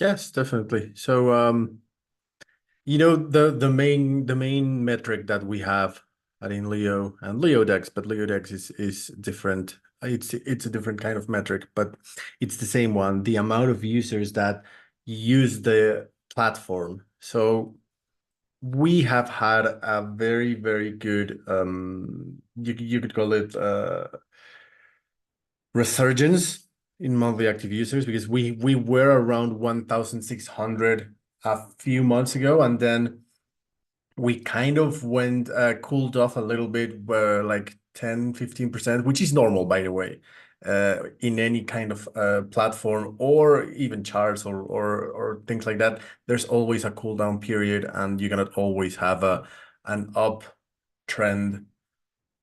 Yes, definitely. The main metric that we have at INLEO and LeoDex, but LeoDex is different. It's a different kind of metric, but it's the same one, the amount of users that use the platform. So we have had a very, very good you could call it resurgence in monthly active users because we were around 1,600 a few months ago, and then we kind of went cooled off a little bit, like 10-15%, which is normal, by the way, in any kind of platform or even charts or things like that. There's always a cool down period, and you cannot always have an up trend.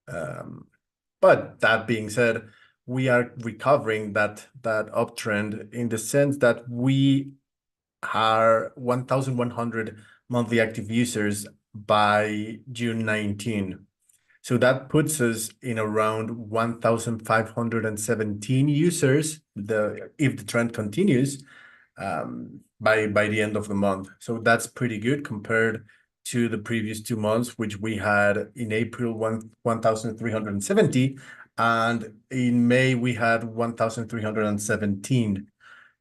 But that being said, we are recovering that uptrend in the sense that we are 1,100 monthly active users by June 19. So that puts us in around 1,517 users, if the trend continues, by the end of the month. So that's pretty good compared to the previous 2 months, which we had in April 1,370, and in May we had 1,317.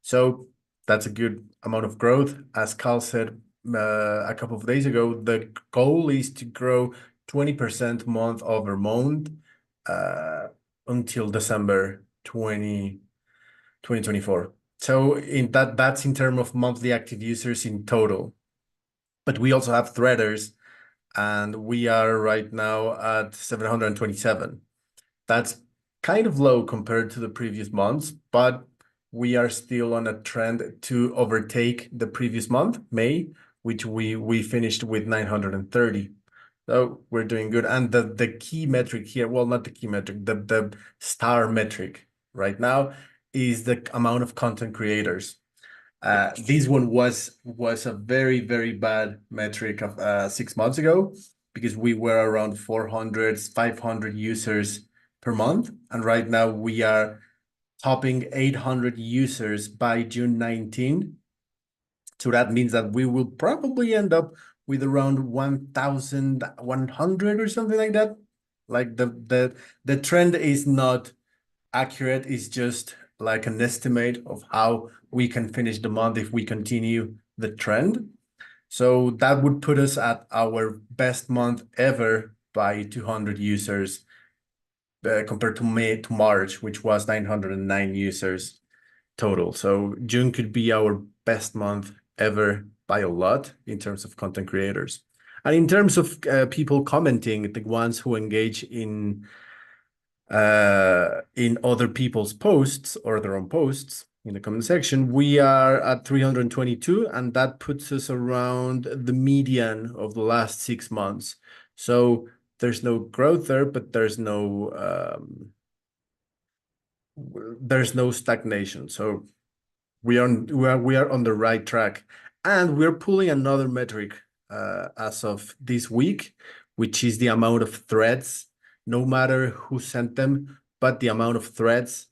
So that's a good amount of growth. As Carl said a couple of days ago, the goal is to grow 20% month over month uh, until December 2024. So that's in terms of monthly active users in total. But we also have threaders, and we are right now at 727. That's kind of low compared to the previous months, but we are still on a trend to overtake the previous month, May, which we finished with 930. So we're doing good. And the key metric here, well, not the key metric, the star metric right now is the amount of content creators. This one was a very, very bad metric of 6 months ago because we were around 400, 500 users per month. And right now we are topping 800 users by June 19. So that means that we will probably end up with around 1,100 or something like that. Like the trend is not accurate, it's just like an estimate of how we can finish the month if we continue the trend. So that would put us at our best month ever by 200 users compared to May to March, which was 909 users total. So June could be our best month ever by a lot in terms of content creators. And in terms of people commenting, the ones who engage in other people's posts or their own posts in the comment section, we are at 322, and that puts us around the median of the last 6 months. So there's no growth there, but there's no stagnation. So we are on the right track, and we're pulling another metric as of this week, which is the amount of threads, no matter who sent them, but the amount of threads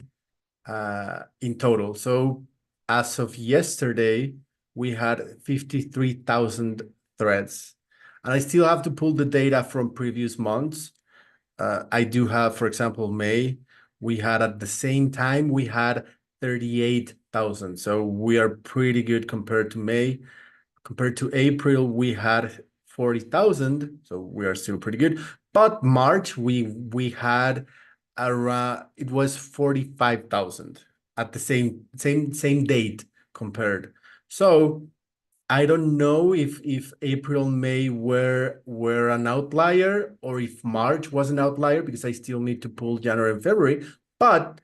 in total. So as of yesterday, we had 53,000 threads, and I still have to pull the data from previous months. I do have, for example, May, we had at the same time, we had 38,000. So we are pretty good compared to May. Compared to April, we had 40,000. So we are still pretty good. But March, we had around, it was 45,000 at the same date compared. So I don't know if April, May were an outlier or if March was an outlier because I still need to pull January and February. But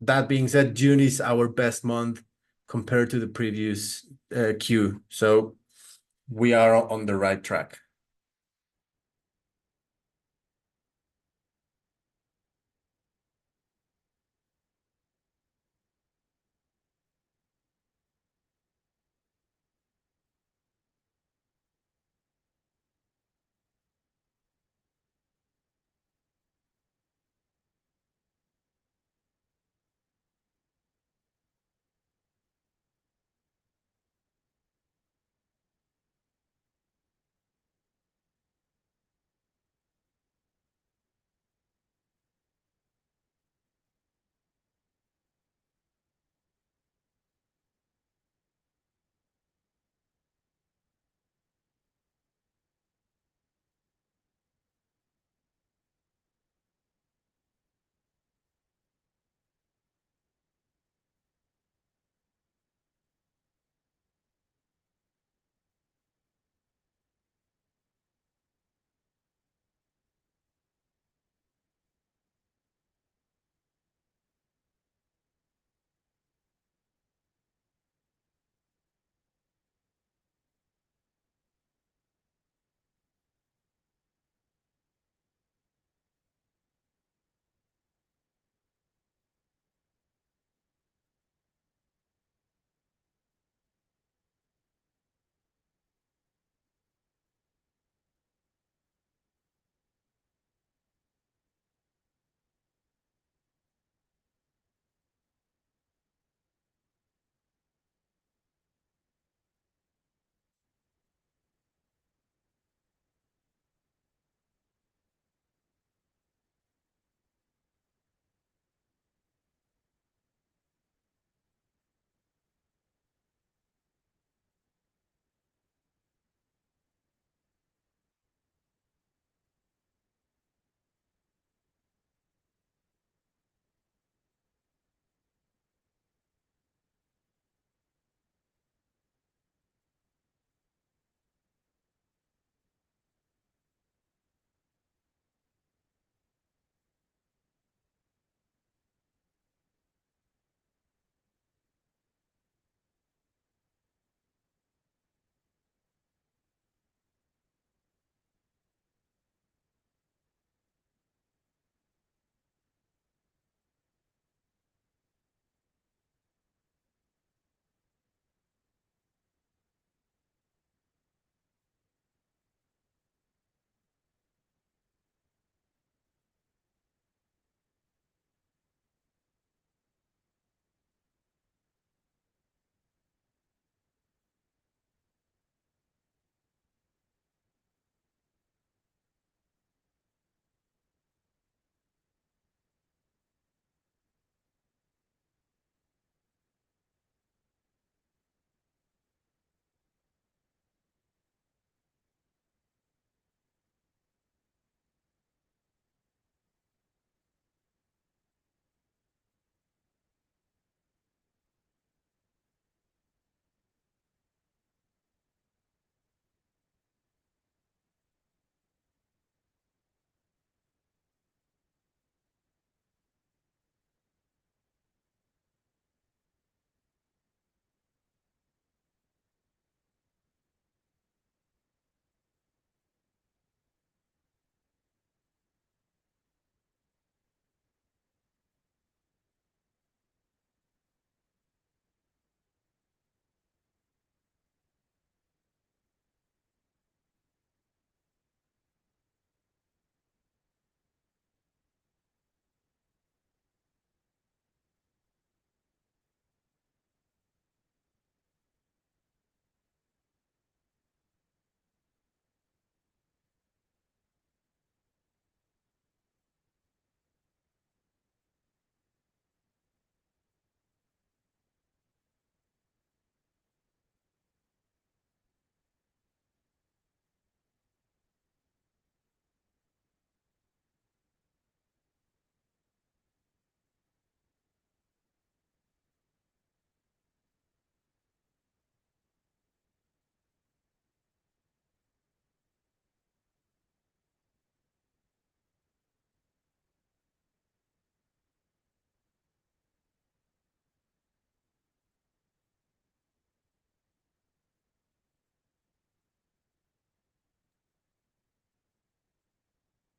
that being said, June is our best month compared to the previous Q. So we are on the right track.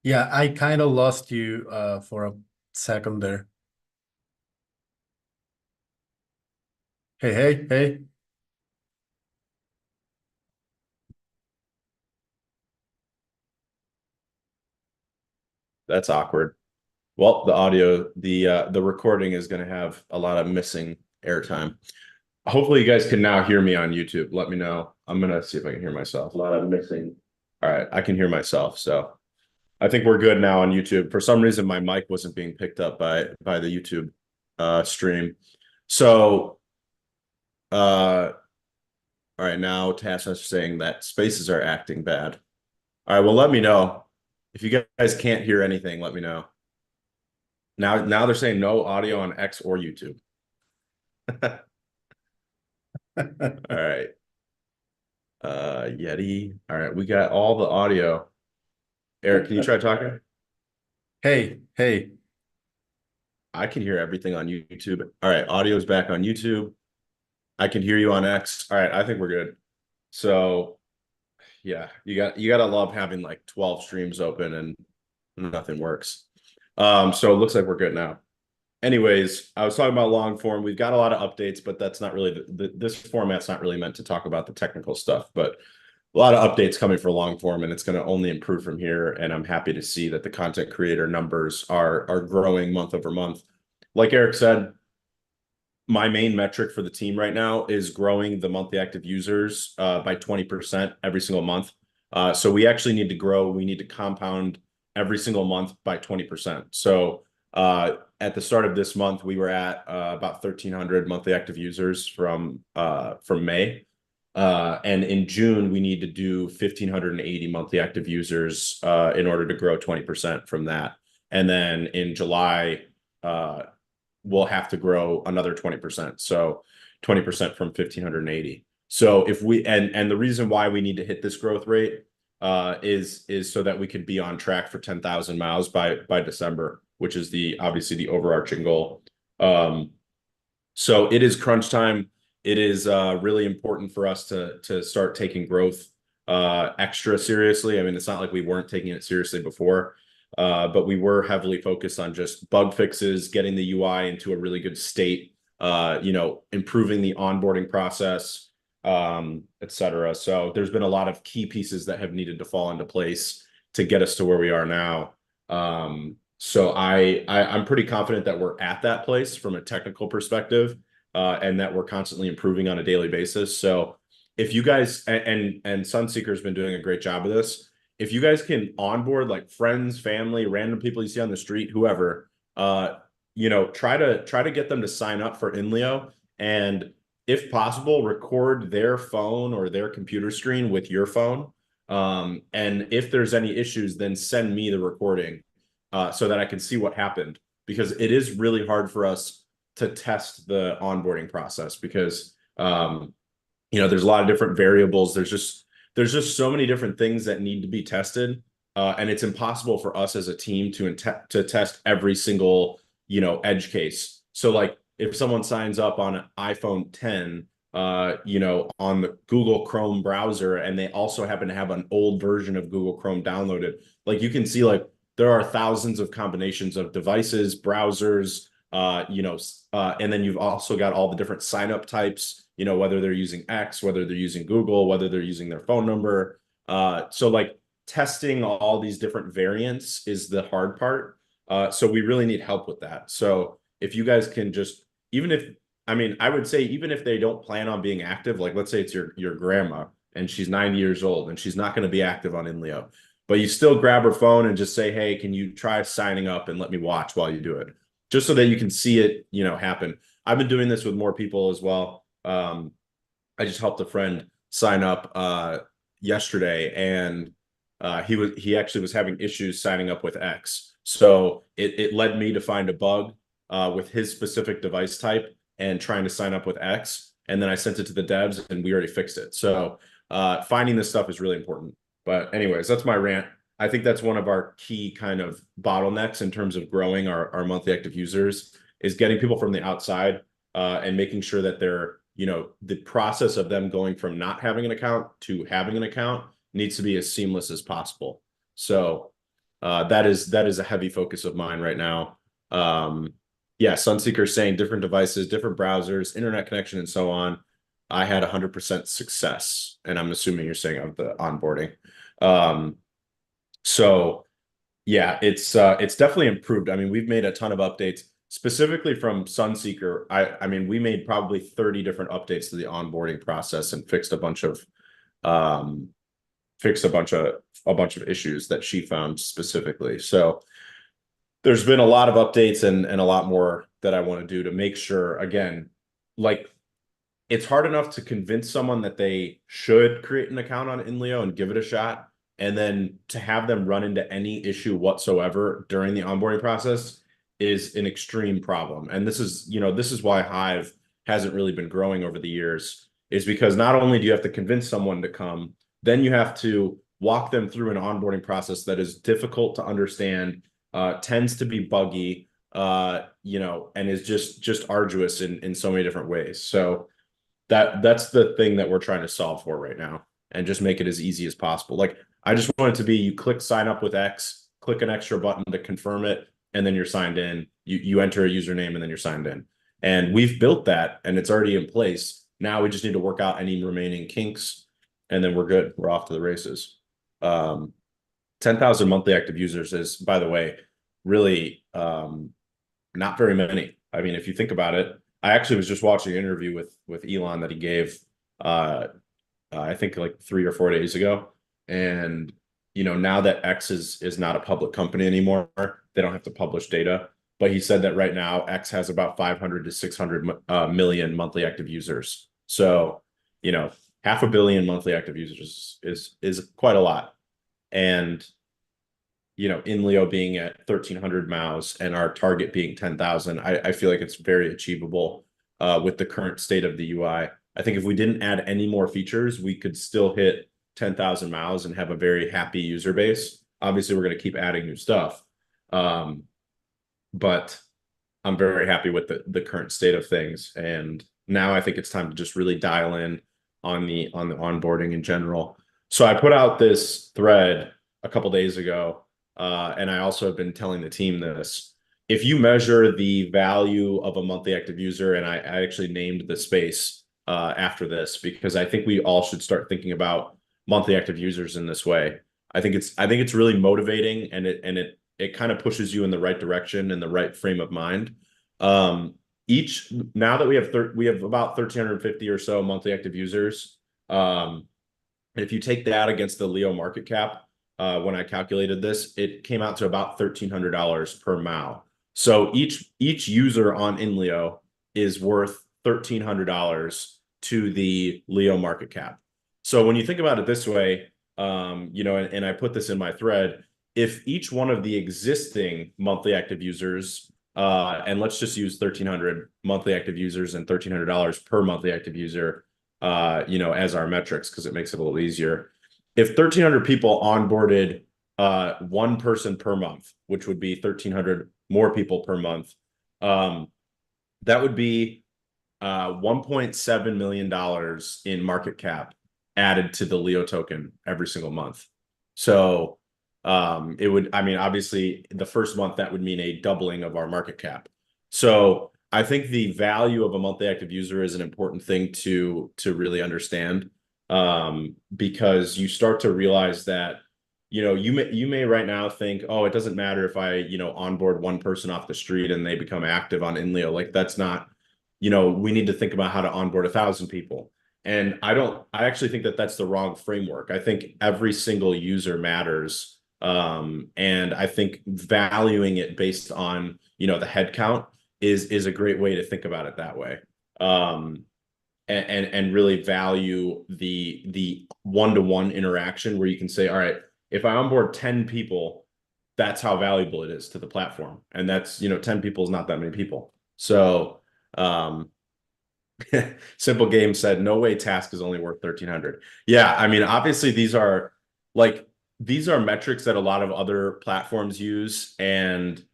Yeah, I kind of lost you for a second there. Hey, hey, hey. That's awkward. Well, the recording is going to have a lot of missing airtime. Hopefully, you guys can now hear me on YouTube. Let me know. I'm gonna see if I can hear myself. A lot of missing. All right, I can hear myself, so I think we're good now on YouTube. For some reason, my mic wasn't being picked up by the YouTube stream. So, all right, now Tassa's saying that spaces are acting bad. All right, well, let me know if you guys can't hear anything. Let me know. Now they're saying no audio on X or YouTube. All right. Yeti. All right, we got all the audio. Eric, can you try talking? Hey, hey. I can hear everything on YouTube. All right, audio's back on YouTube. I can hear you on X. All right, I think we're good. So yeah, you gotta love having like 12 streams open and nothing works. So it looks like we're good now. Anyways, I was talking about long form. We've got a lot of updates, but that's not really this format's not really meant to talk about the technical stuff, but a lot of updates coming for long form, and it's going to only improve from here. And I'm happy to see that the content creator numbers are growing month over month. Like Eric said, my main metric for the team right now is growing the monthly active users by 20% every single month. So we actually need to grow. We need to compound every single month by 20%. So at the start of this month, we were at about 1,300 monthly active users from May. And in June, we need to do 1,580 monthly active users in order to grow 20% from that. And then in July, we'll have to grow another 20%. So 20% from 1,580. So if we and the reason why we need to hit this growth rate is so that we can be on track for 10,000 miles by December, which is obviously the overarching goal. So it is crunch time. It is really important for us to start taking growth extra seriously. I mean, it's not like we weren't taking it seriously before, but we were heavily focused on just bug fixes, getting the UI into a really good state, improving the onboarding process, et cetera. So there's been a lot of key pieces that have needed to fall into place to get us to where we are now. So I'm pretty confident that we're at that place from a technical perspective, and that we're constantly improving on a daily basis. So if you guys and Sunseeker's been doing a great job of this, if you guys can onboard like friends, family, random people you see on the street, whoever, try to get them to sign up for INLEO, and if possible, record their phone or their computer screen with your phone. And if there's any issues, then send me the recording so that I can see what happened, because it is really hard for us to test the onboarding process because there's a lot of different variables. There's just so many different things that need to be tested, and it's impossible for us as a team to test every single edge case. So like if someone signs up on an iPhone 10, on the Google Chrome browser, and they also happen to have an old version of Google Chrome downloaded, like you can see like there are thousands of combinations of devices, browsers, and then you've also got all the different sign up types, whether they're using X, whether they're using Google, whether they're using their phone number. So like testing all these different variants is the hard part. So we really need help with that. So if you guys can just, I would say even if they don't plan on being active, like let's say it's your grandma and she's 90 years old and she's not going to be active on INLEO, but you still grab her phone and just say, hey, can you try signing up and let me watch while you do it? Just so that you can see it, happen. I've been doing this with more people as well. I just helped a friend sign up yesterday, and he actually was having issues signing up with X. So it led me to find a bug with his specific device type and trying to sign up with X. And then I sent it to the devs and we already fixed it. So finding this stuff is really important. But anyways, that's my rant. I think that's one of our key kind of bottlenecks in terms of growing our monthly active users is getting people from the outside and making sure that they're, the process of them going from not having an account to having an account needs to be as seamless as possible. So That is a heavy focus of mine right now. Yeah, Sunseeker saying different devices, different browsers, internet connection, and so on. I had 100% success, and I'm assuming you're saying of the onboarding. So yeah, it's definitely improved. I mean, we've made a ton of updates specifically from Sunseeker. I mean, we made probably 30 different updates to the onboarding process and um fixed a bunch of issues that she found specifically. So there's been a lot of updates and a lot more that I want to do to make sure, again, like it's hard enough to convince someone that they should create an account on INLEO and give it a shot, and then to have them run into any issue whatsoever during the onboarding process is an extreme problem. And this is why Hive hasn't really been growing over the years, is because not only do you have to convince someone to come, then you have to walk them through an onboarding process that is difficult to understand, tends to be buggy, and is just arduous in so many different ways. So that's the thing that we're trying to solve for right now, and just make it as easy as possible. Like, I just want it to be, you click sign up with X, click an extra button to confirm it, and then you're signed in. You enter a username and then you're signed in. And we've built that and it's already in place. Now we just need to work out any remaining kinks, and then we're good. We're off to the races. 10,000 monthly active users is, by the way, really not very many. I mean, if you think about it, I actually was just watching an interview with Elon that he gave, I think like 3 or 4 days ago. And now that X is not a public company anymore, they don't have to publish data. But he said that right now X has about 500 to 600 million monthly active users. So, 500 million monthly active users is quite a lot. And INLEO being at 1,300 MAUs and our target being 10,000, I feel like it's very achievable with the current state of the UI. I think if we didn't add any more features, we could still hit 10,000 MAUs and have a very happy user base. Obviously, we're going to keep adding new stuff, but I'm very happy with the current state of things. And now I think it's time to just really dial in on the onboarding in general. So I put out this thread a couple days ago, and I also have been telling the team this. If you measure the value of a monthly active user, and I actually named the space after this, because I think we all should start thinking about monthly active users in this way. I think it's really motivating, and it kind of pushes you in the right direction and the right frame of mind. Now that we have about 1,350 or so monthly active users. And if you take that against the Leo market cap, when I calculated this, it came out to about $1,300 per MAU. So each user on INLEO is worth $1,300 to the Leo market cap. So when you think about it this way, and I put this in my thread, if each one of the existing monthly active users, and let's just use 1,300 monthly active users and $1,300 per monthly active user, as our metrics, because it makes it a little easier. If 1,300 people onboarded one person per month, which would be 1,300 more people per month, that would be $1.7 million in market cap added to the Leo token every single month. So it would, I mean, obviously the first month that would mean a doubling of our market cap. So I think the value of a monthly active user is an important thing to really understand, because you start to realize that you may right now think, oh, it doesn't matter if I onboard one person off the street and they become active on INLEO. Like, that's not, we need to think about how to onboard 1,000 people. And I actually think that that's the wrong framework. I think every single user matters. And I think valuing it based on, the head count is a great way to think about it that way. And really value the one-to-one interaction, where you can say, all right, if I onboard 10 people, that's how valuable it is to the platform. And that's, 10 people is not that many people. So, Simple Game said, no way task is only worth 1,300. Yeah, I mean, obviously these are metrics that a lot of other platforms use, and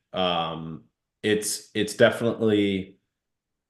it's definitely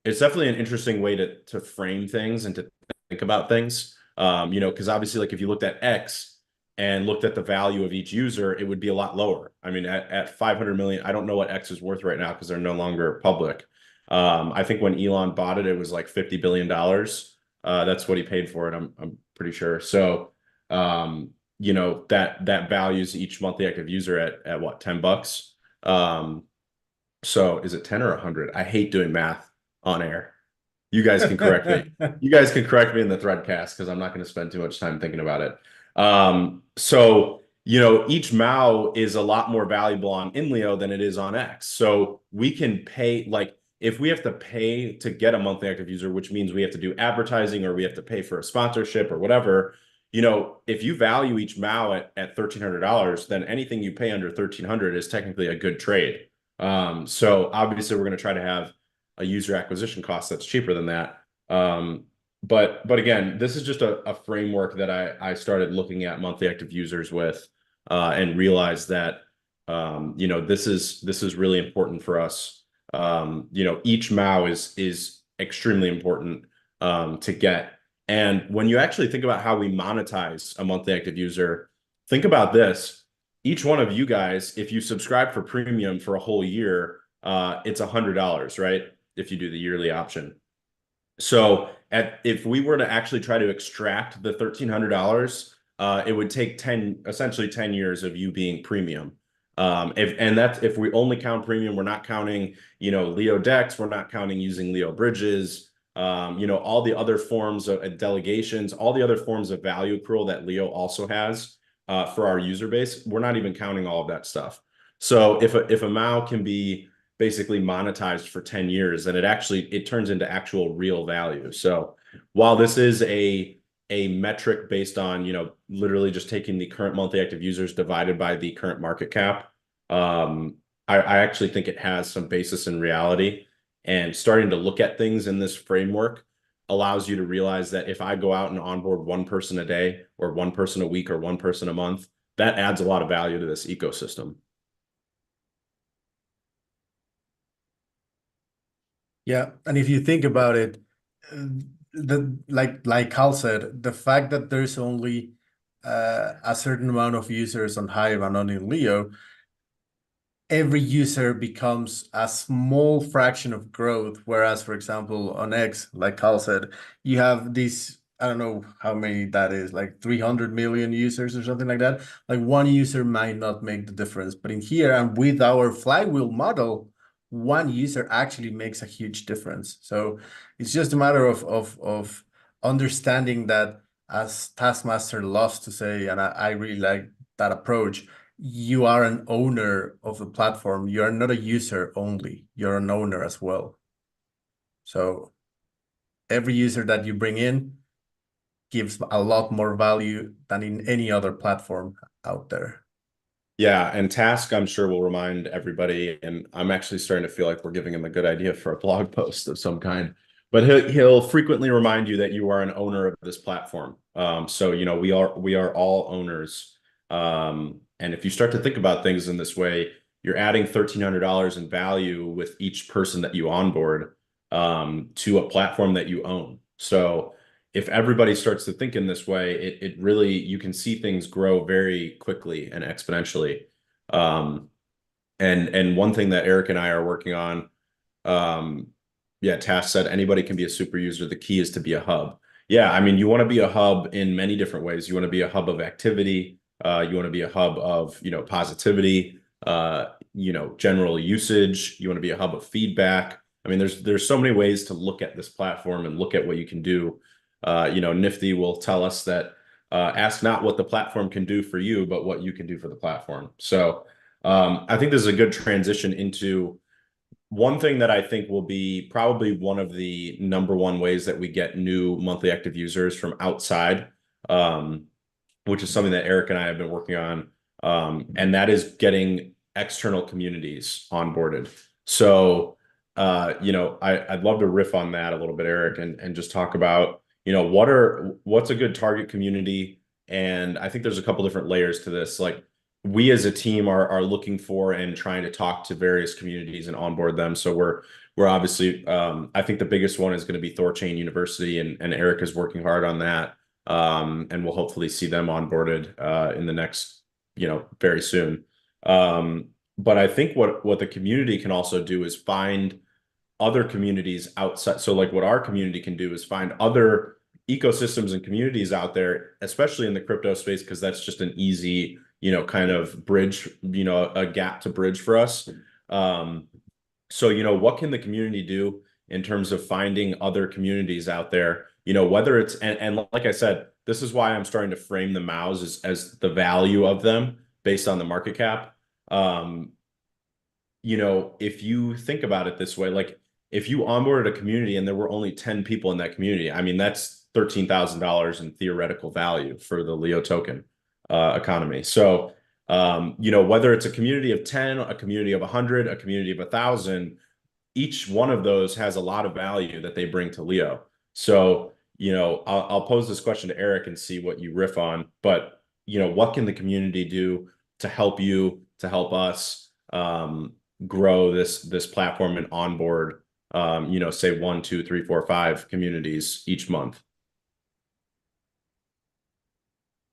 an interesting way to frame things and to think about things. Because obviously, like, if you looked at X and looked at the value of each user, it would be a lot lower. I mean, at 500 million, I don't know what X is worth right now because they're no longer public. I think when Elon bought it, it was like $50 billion. That's what he paid for it. I'm pretty sure. So, you know, that values each monthly active user at what, $10? So is it 10 or 100? I hate doing math on air. You guys can correct me. You guys can correct me in the threadcast because I'm not going to spend too much time thinking about it. So, you know, each MAU is a lot more valuable on INLEO than it is on X. So we can pay, like, if we have to pay to get a monthly active user, which means we have to do advertising or we have to pay for a sponsorship or whatever, you know, if you value each MAU at $1,300, then anything you pay under 1,300 is technically a good trade. So obviously we're going to try to have a user acquisition cost that's cheaper than that. But again, this is just a framework that I started looking at monthly active users with, and realized that, you know, this is really important for us. You know, each MAU is extremely important to get. And when you actually think about how we monetize a monthly active user, think about this. Each one of you guys, if you subscribe for premium for a whole year, it's $100, right? If you do the yearly option. So if we were to actually try to extract the $1,300, it would take essentially 10 years of you being premium. If we only count premium, we're not counting, you know, Leo decks, we're not counting using Leo bridges, you know, all the other forms of delegations, all the other forms of value accrual that Leo also has for our user base. We're not even counting all of that stuff. So if a MAU can be basically monetized for 10 years, and it turns into actual real value. So while this is a metric based on, you know, literally just taking the current monthly active users divided by the current market cap, I actually think it has some basis in reality, and starting to look at things in this framework allows you to realize that if I go out and onboard one person a day or one person a week or one person a month, that adds a lot of value to this ecosystem. Yeah, and if you think about it, like Carl said, the fact that there's only a certain amount of users on Hive and on in Leo, every user becomes a small fraction of growth. Whereas, for example, on X, like Carl said, you have these, I don't know how many that is, like 300 million users or something like that. Like one user might not make the difference. But in here and with our flywheel model, one user actually makes a huge difference. So it's just a matter of understanding that, as Taskmaster loves to say, and I really like that approach, you are an owner of the platform. You are not a user only. You're an owner as well. So every user that you bring in gives a lot more value than in any other platform out there. Yeah, and Task, I'm sure, will remind everybody, and I'm actually starting to feel like we're giving him a good idea for a blog post of some kind. But he'll frequently remind you that you are an owner of this platform. So you know we are all owners. And if you start to think about things in this way, you're adding $1,300 in value with each person that you onboard to a platform that you own. So if everybody starts to think in this way, it really, you can see things grow very quickly and exponentially. And one thing that Eric and I are working on, yeah, Tash said anybody can be a super user. The key is to be a hub. Yeah, I mean, you want to be a hub in many different ways. You want to be a hub of activity. You want to be a hub of, you know, positivity, you know, general usage. You want to be a hub of feedback. I mean, there's so many ways to look at this platform and look at what you can do. You know, Nifty will tell us that ask not what the platform can do for you, but what you can do for the platform. So I think this is a good transition into one thing that I think will be probably one of the number one ways that we get new monthly active users from outside, which is something that Eric and I have been working on, and that is getting external communities onboarded. So, you know, I'd love to riff on that a little bit, Eric, and just talk about, you know, what's a good target community. And I think there's a couple different layers to this. Like we as a team are looking for and trying to talk to various communities and onboard them. So we're obviously, I think the biggest one is going to be Thorchain University, and Eric is working hard on that. And we'll hopefully see them onboarded in the next, very soon. But I think what the community can also do is find other communities outside. So like what our community can do is find other ecosystems and communities out there, especially in the crypto space, because that's just an easy, kind of bridge, a gap to bridge for us. So, what can the community do in terms of finding other communities out there? Whether it's, and like I said, this is why I'm starting to frame the MAUs as the value of them based on the market cap. Um, if you think about it this way, like if you onboarded a community and there were only 10 people in that community, I mean, that's $13,000 in theoretical value for the Leo token economy. So, whether it's a community of 10, a community of 100, a community of 1,000, each one of those has a lot of value that they bring to Leo. So, I'll pose this question to Eric and see what you riff on, but, what can the community do to help you, to help us, grow this platform and onboard, say 1, 2, 3, 4, 5 communities each month?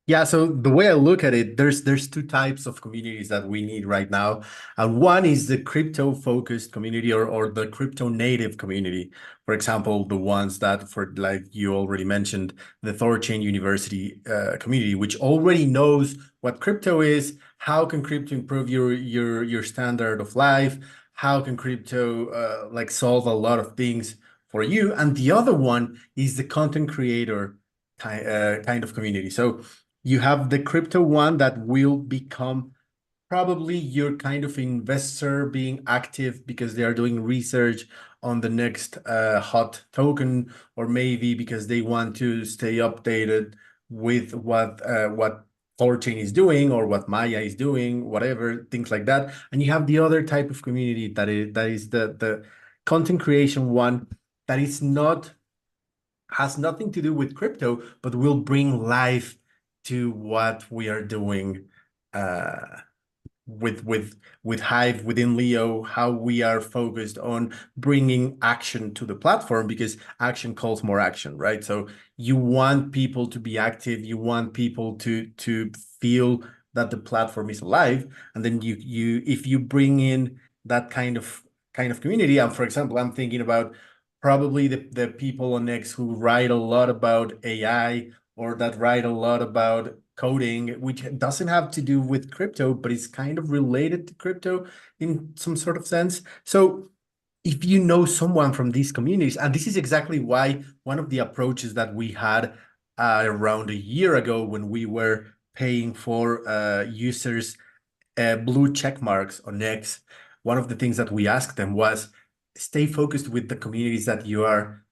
Yeah, so the way I look at it, there's two types of communities that we need right now. And one is the crypto focused community or the crypto native community. For example, the ones that for like you already mentioned, the Thorchain University community, which already knows what crypto is, how can crypto improve your standard of life, how can crypto like solve a lot of things for you. And the other one is the content creator kind of community. So you have the crypto one that will become probably your kind of investor being active because they are doing research on the next hot token, or maybe because they want to stay updated with what Thorchain is doing or what Maya is doing, whatever, things like that. And you have the other type of community that is the content creation one that is not has nothing to do with crypto, but will bring life to what we are doing uh, with Hive within Leo, how we are focused on bringing action to the platform because action calls more action, right? So you want people to be active, you want people to feel that the platform is alive, and then you if you bring in that kind of community, and for example, I'm thinking about probably the people on X who write a lot about AI or that write a lot about coding, which doesn't have to do with crypto, but it's kind of related to crypto in some sort of sense. So if you know someone from these communities, and this is exactly why one of the approaches that we had around a year ago when we were paying for users blue check marks on X, one of the things that we asked them was stay focused with the communities that you are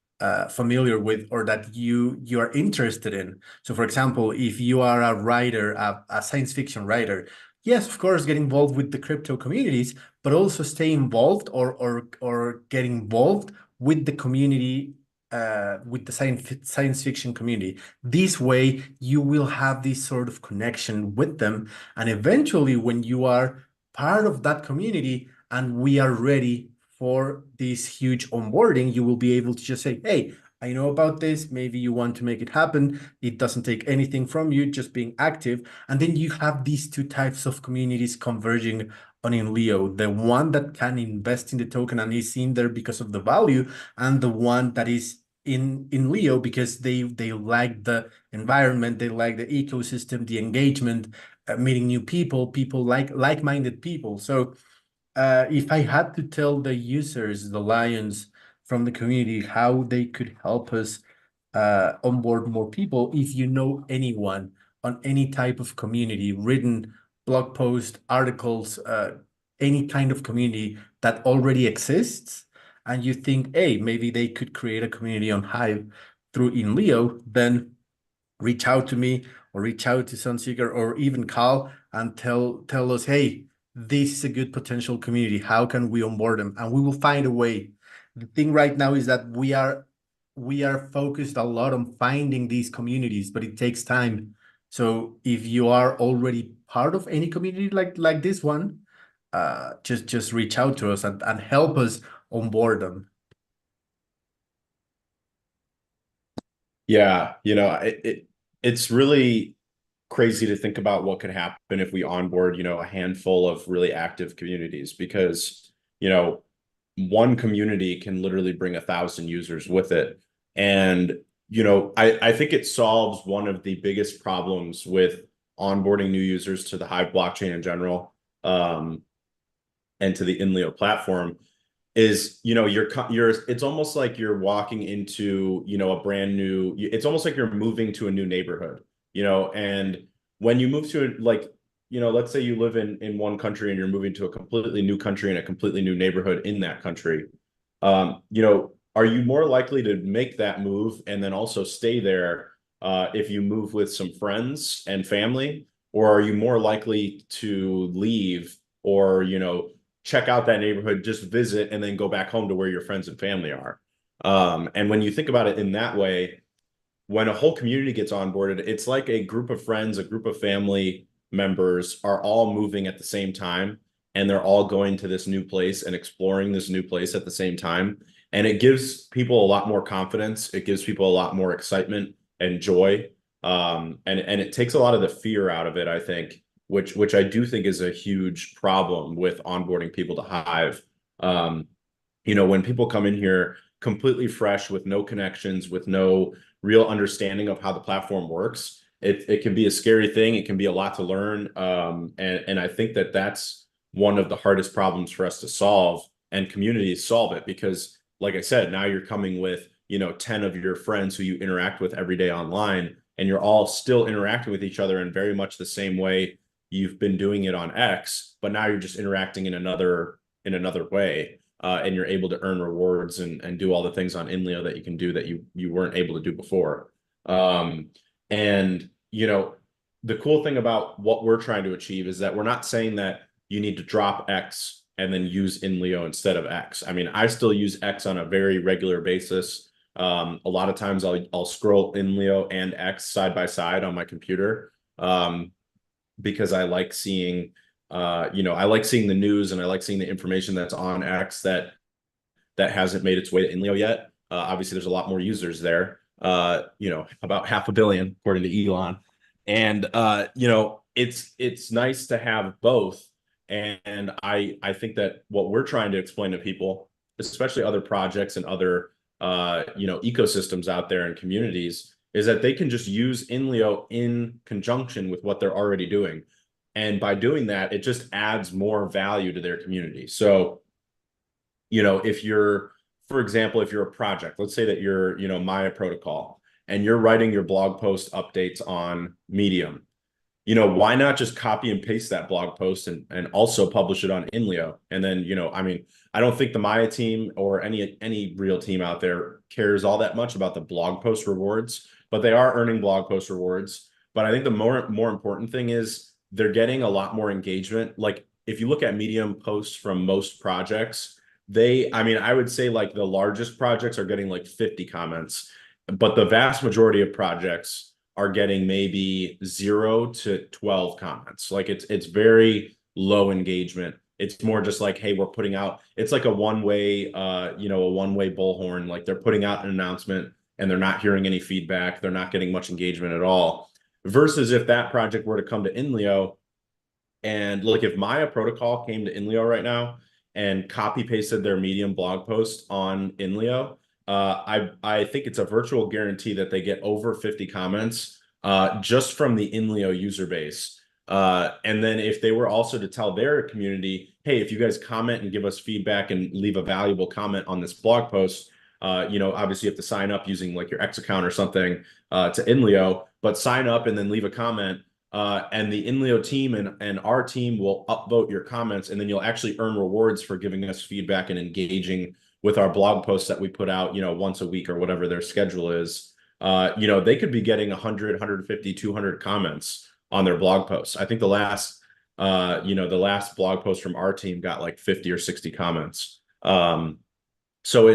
familiar with or that you are interested in. So, for example, if you are a writer, a science fiction writer, yes, of course, get involved with the crypto communities, but also stay involved or get involved with the community. With the science fiction community. This way, you will have this sort of connection with them, and eventually, when you are part of that community and we are ready for this huge onboarding, you will be able to just say, hey, I know about this. Maybe you want to make it happen. It doesn't take anything from you, just being active. And then you have these two types of communities converging on INLEO, the one that can invest in the token and is in there because of the value, and the one that is in Leo because they like the environment, they like the ecosystem, the engagement, meeting new people like-minded people. So if I had to tell the users, the Lions from the community, how they could help us onboard more people, if you know anyone on any type of community, written blog post, articles, any kind of community that already exists, and you think, hey, maybe they could create a community on Hive through InLeo, then reach out to me or reach out to Sunseeker or even Carl and tell us, hey, this is a good potential community. How can we onboard them? And we will find a way. The thing right now is that we are focused a lot on finding these communities, but it takes time. So if you are already part of any community like this one, just reach out to us and help us onboard them. Yeah, it's really crazy to think about what could happen if we onboard, a handful of really active communities, because, one community can literally bring 1,000 users with it. And, I think it solves one of the biggest problems with onboarding new users to the Hive blockchain in general, and to the INLEO platform, is it's almost like you're walking into a brand new, it's almost like you're moving to a new neighborhood, and when you move to like, let's say you live in one country and you're moving to a completely new country and a completely new neighborhood in that country. Are you more likely to make that move and then also stay there if you move with some friends and family, or are you more likely to leave, or check out that neighborhood, just visit, and then go back home to where your friends and family are? And when you think about it in that way, when a whole community gets onboarded, it's like a group of friends, a group of family members are all moving at the same time, and they're all going to this new place and exploring this new place at the same time. And it gives people a lot more confidence. It gives people a lot more excitement and joy. And it takes a lot of the fear out of it, I think, which I do think is a huge problem with onboarding people to Hive. When people come in here completely fresh with no connections, with no real understanding of how the platform works, it can be a scary thing. It can be a lot to learn. And I think that that's one of the hardest problems for us to solve, and communities solve it, because like I said, now you're coming with, 10 of your friends who you interact with every day online, and you're all still interacting with each other in very much the same way you've been doing it on X, but now you're just interacting in another way. And you're able to earn rewards and do all the things on INLEO that you can do that you weren't able to do before. And the cool thing about what we're trying to achieve is that we're not saying that you need to drop X and then use INLEO instead of X. I mean, I still use X on a very regular basis. A lot of times I'll scroll INLEO and X side by side on my computer, because I like seeing I like seeing the news, and I like seeing the information that's on X that hasn't made its way to INLEO yet. Obviously, there's a lot more users there. About 500 million according to Elon, and it's nice to have both. And I think that what we're trying to explain to people, especially other projects and other ecosystems out there and communities, is that they can just use INLEO in conjunction with what they're already doing. And by doing that, it just adds more value to their community. So, if you're, for example, if you're a project, let's say that you're, Maya Protocol, and you're writing your blog post updates on Medium, why not just copy and paste that blog post and also publish it on INLEO? And then, I mean, I don't think the Maya team or any real team out there cares all that much about the blog post rewards, but they are earning blog post rewards. But I think the more important thing is they're getting a lot more engagement. Like, if you look at Medium posts from most projects, I mean, I would say like the largest projects are getting like 50 comments, but the vast majority of projects are getting maybe 0 to 12 comments. Like, it's very low engagement. It's more just like, hey, we're putting out, it's like a one-way bullhorn. Like, they're putting out an announcement and they're not hearing any feedback. They're not getting much engagement at all. Versus if that project were to come to INLEO, and like if Maya Protocol came to INLEO right now and copy pasted their Medium blog post on INLEO, I think it's a virtual guarantee that they get over 50 comments just from the INLEO user base. And then if they were also to tell their community, hey, if you guys comment and give us feedback and leave a valuable comment on this blog post, obviously you have to sign up using like your X account or something to INLEO, but sign up and then leave a comment. And the INLEO team and our team will upvote your comments, and then you'll actually earn rewards for giving us feedback and engaging with our blog posts that we put out, once a week or whatever their schedule is. They could be getting 100, 150, 200 comments on their blog posts. I think the last blog post from our team got like 50 or 60 comments. So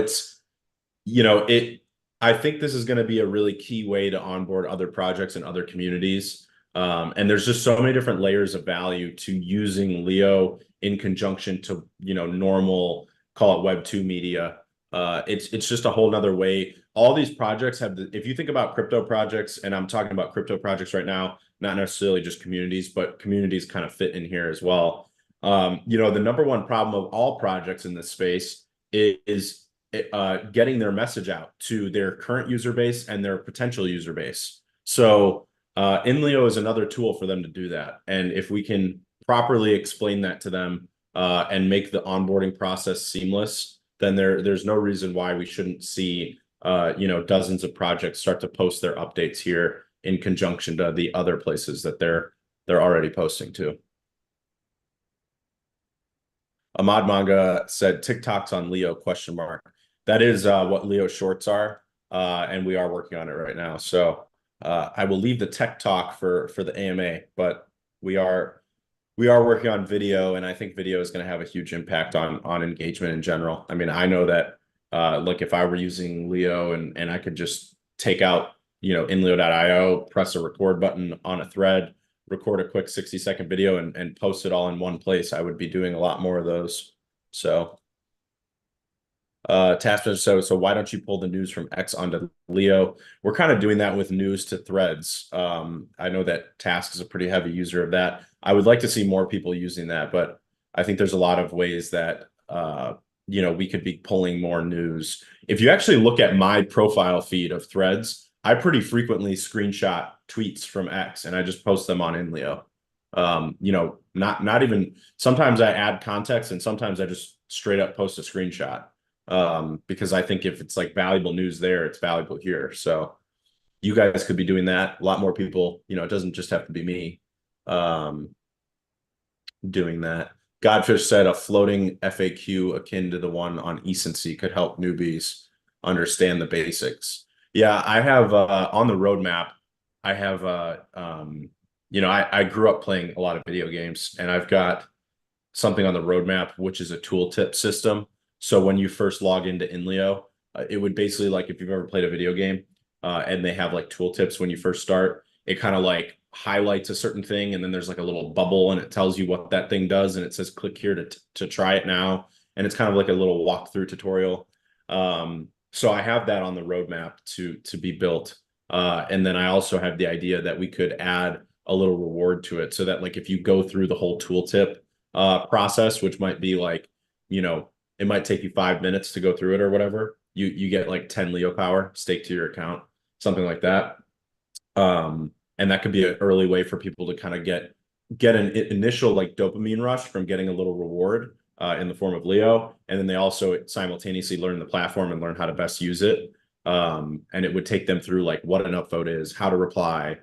I think this is going to be a really key way to onboard other projects and other communities. And there's just so many different layers of value to using Leo in conjunction to, normal, call it Web 2 media. It's just a whole nother way. All these projects have if you think about crypto projects, and I'm talking about crypto projects right now, not necessarily just communities, but communities kind of fit in here as well. The number one problem of all projects in this space is getting their message out to their current user base and their potential user base. So INLEO is another tool for them to do that. And if we can properly explain that to them and make the onboarding process seamless, then there's no reason why we shouldn't see dozens of projects start to post their updates here in conjunction to the other places that they're already posting to. Ahmad Manga said TikToks on Leo ? That is what Leo shorts are, and we are working on it right now. So I will leave the tech talk for the AMA, but we are working on video, and I think video is going to have a huge impact on engagement in general. I mean, I know that like if I were using Leo and I could just take out inleo.io, press a record button on a thread, record a quick 60-second video and post it all in one place, I would be doing a lot more of those. So Taskmaster, so why don't you pull the news from X onto Leo? We're kind of doing that with news to threads. I know that Task is a pretty heavy user of that. I would like to see more people using that, but I think there's a lot of ways that we could be pulling more news. If you actually look at my profile feed of threads, I pretty frequently screenshot tweets from X and I just post them on INLEO. Not even, sometimes I add context and sometimes I just straight up post a screenshot. Because I think if it's like valuable news there, it's valuable here. So you guys could be doing that. A lot more people, it doesn't just have to be me doing that. Godfish said a floating FAQ akin to the one on ecency could help newbies understand the basics. Yeah, I have on the roadmap, I have I grew up playing a lot of video games, and I've got something on the roadmap, which is a tooltip system. So when you first log into INLEO, it would basically, like if you've ever played a video game and they have like tooltips when you first start, it kind of like highlights a certain thing and then there's like a little bubble and it tells you what that thing does and it says click here to try it now. And it's kind of like a little walkthrough tutorial. So I have that on the roadmap to be built. And then I also have the idea that we could add a little reward to it so that like if you go through the whole tooltip process, which might be like, it might take you 5 minutes to go through it or whatever, you get like 10 Leo power staked to your account, something like that. And that could be an early way for people to kind of get an initial like dopamine rush from getting a little reward in the form of Leo. And then they also simultaneously learn the platform and learn how to best use it. And it would take them through like what an upvote is, how to reply,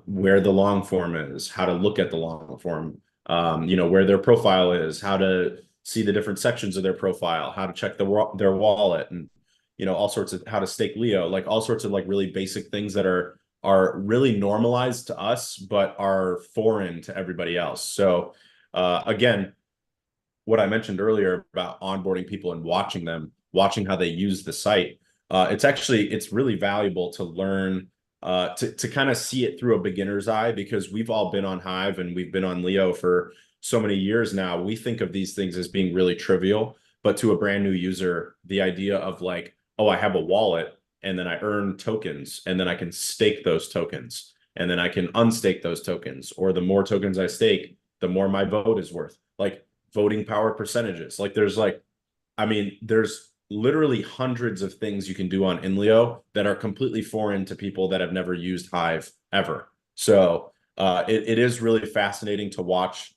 where the long form is, how to look at the long form, where their profile is, how to see the different sections of their profile, how to check their wallet, and all sorts of how to stake Leo, like all sorts of like really basic things that are really normalized to us but are foreign to everybody else. So again, what I mentioned earlier about onboarding people and watching how they use the site, it's really valuable to learn to kind of see it through a beginner's eye, because we've all been on Hive and we've been on Leo for so many years now. We think of these things as being really trivial, but to a brand new user, the idea of like, oh, I have a wallet and then I earn tokens and then I can stake those tokens and then I can unstake those tokens, or the more tokens I stake, the more my vote is worth. Like voting power percentages. Like there's literally hundreds of things you can do on INLEO that are completely foreign to people that have never used Hive ever. So it is really fascinating to watch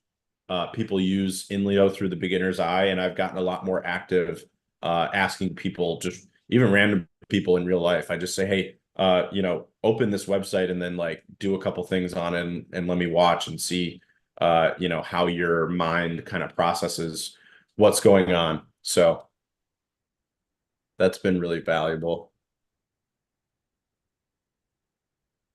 people use INLEO through the beginner's eye. And I've gotten a lot more active asking people, just even random people in real life. I just say, hey, open this website and then like do a couple things on it and let me watch and see, how your mind kind of processes what's going on. So that's been really valuable.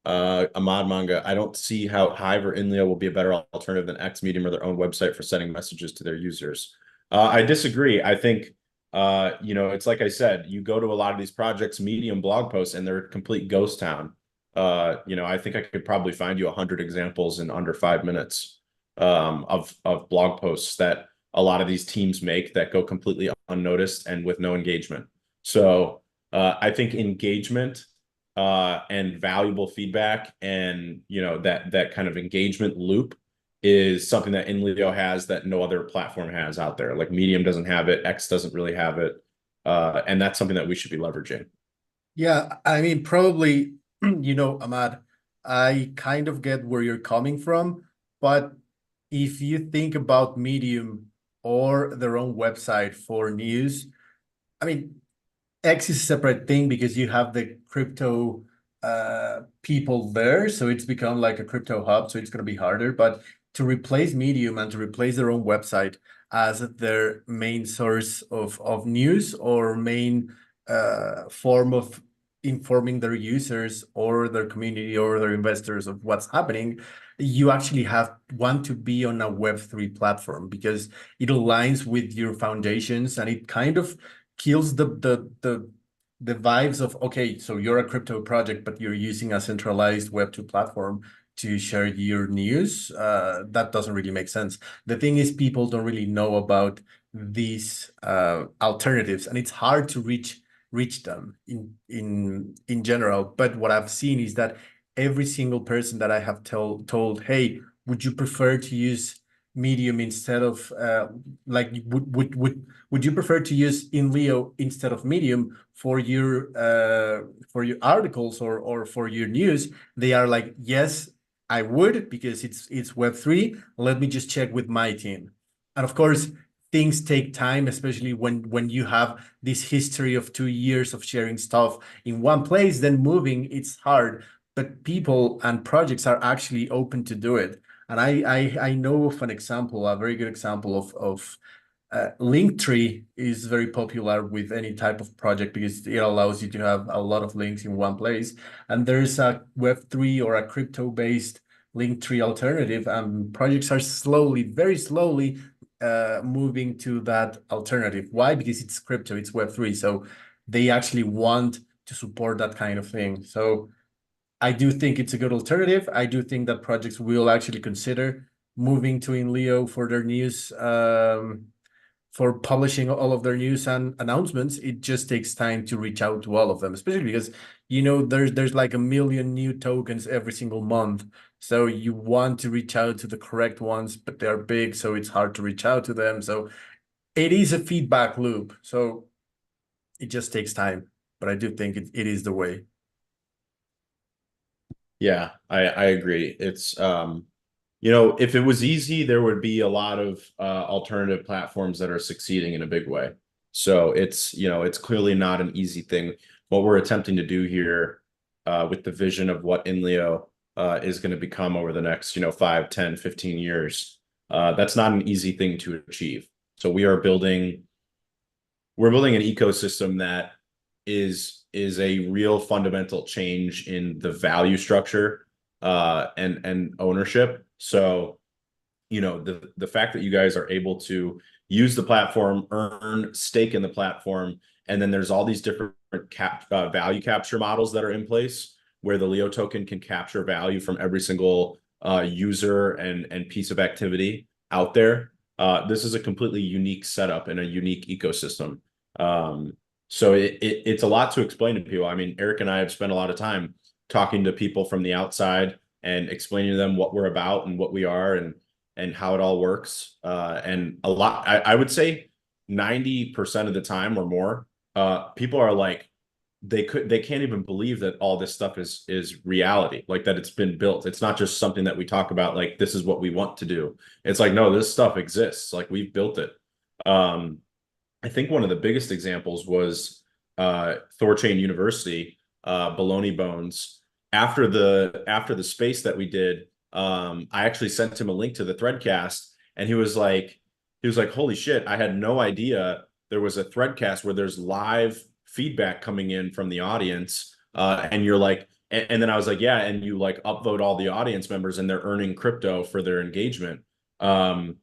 Ahmad Manga, I don't see how Hive or INLEO will be a better alternative than X Medium or their own website for sending messages to their users. I disagree. I think, it's like I said, you go to a lot of these projects, Medium blog posts, and they're a complete ghost town. I think I could probably find you 100 examples in under 5 minutes of blog posts that a lot of these teams make that go completely unnoticed and with no engagement. So I think engagement and valuable feedback and that kind of engagement loop is something that INLEO has that no other platform has out there. Like Medium doesn't have it, X doesn't really have it, and that's something that we should be leveraging. Yeah, I mean, probably, Ahmad, I kind of get where you're coming from, but if you think about Medium or their own website for news, I mean, X is a separate thing because you have the crypto people there, so it's become like a crypto hub, so it's going to be harder. But to replace Medium and to replace their own website as their main source of news or main form of informing their users or their community or their investors of what's happening, you actually want to be on a Web3 platform because it aligns with your foundations and it kind of kills the vibes of, okay, so you're a crypto project, but you're using a centralized Web2 platform to share your news. That doesn't really make sense. The thing is, people don't really know about these alternatives, and it's hard to reach them in general. But what I've seen is that every single person that I have told, hey, would you prefer to use Medium instead of like would you prefer to use INLEO instead of Medium for your articles or for your news? They are like, yes, I would because it's Web3. Let me just check with my team. And of course, things take time, especially when you have this history of 2 years of sharing stuff in one place, then moving, it's hard. But people and projects are actually open to do it. And I know of an example, a very good example of Linktree is very popular with any type of project because it allows you to have a lot of links in one place. And there's a Web3 or a crypto-based Linktree alternative, and projects are slowly, very slowly, moving to that alternative. Why? Because it's crypto, it's Web3, so they actually want to support that kind of thing. So I do think it's a good alternative. I do think that projects will actually consider moving to INLEO for their news, for publishing all of their news and announcements. It just takes time to reach out to all of them, especially because there's like a million new tokens every single month. So you want to reach out to the correct ones, but they're big, so it's hard to reach out to them. So it is a feedback loop. So it just takes time, but I do think it is the way. Yeah, I agree. It's if it was easy, there would be a lot of alternative platforms that are succeeding in a big way. So it's clearly not an easy thing. What we're attempting to do here with the vision of what INLEO is going to become over the next 5, 10, 15 years, that's not an easy thing to achieve. So we're building an ecosystem that is a real fundamental change in the value structure and ownership. So, the fact that you guys are able to use the platform, earn stake in the platform, and then there's all these different value capture models that are in place where the Leo token can capture value from every single user and piece of activity out there. This is a completely unique setup and a unique ecosystem. So it's a lot to explain to people. I mean, Eric and I have spent a lot of time talking to people from the outside and explaining to them what we're about and what we are and how it all works. And I would say 90% of the time or more, people are like, they can't even believe that all this stuff is reality, like that it's been built. It's not just something that we talk about, like this is what we want to do. It's like, no, this stuff exists. Like we've built it. I think one of the biggest examples was Thorchain University, Baloney Bones. After the space that we did, I actually sent him a link to the Threadcast, and he was like, "Holy shit! I had no idea there was a Threadcast where there's live feedback coming in from the audience." And you're like, and then I was like, "Yeah," and you like upvote all the audience members, and they're earning crypto for their engagement. And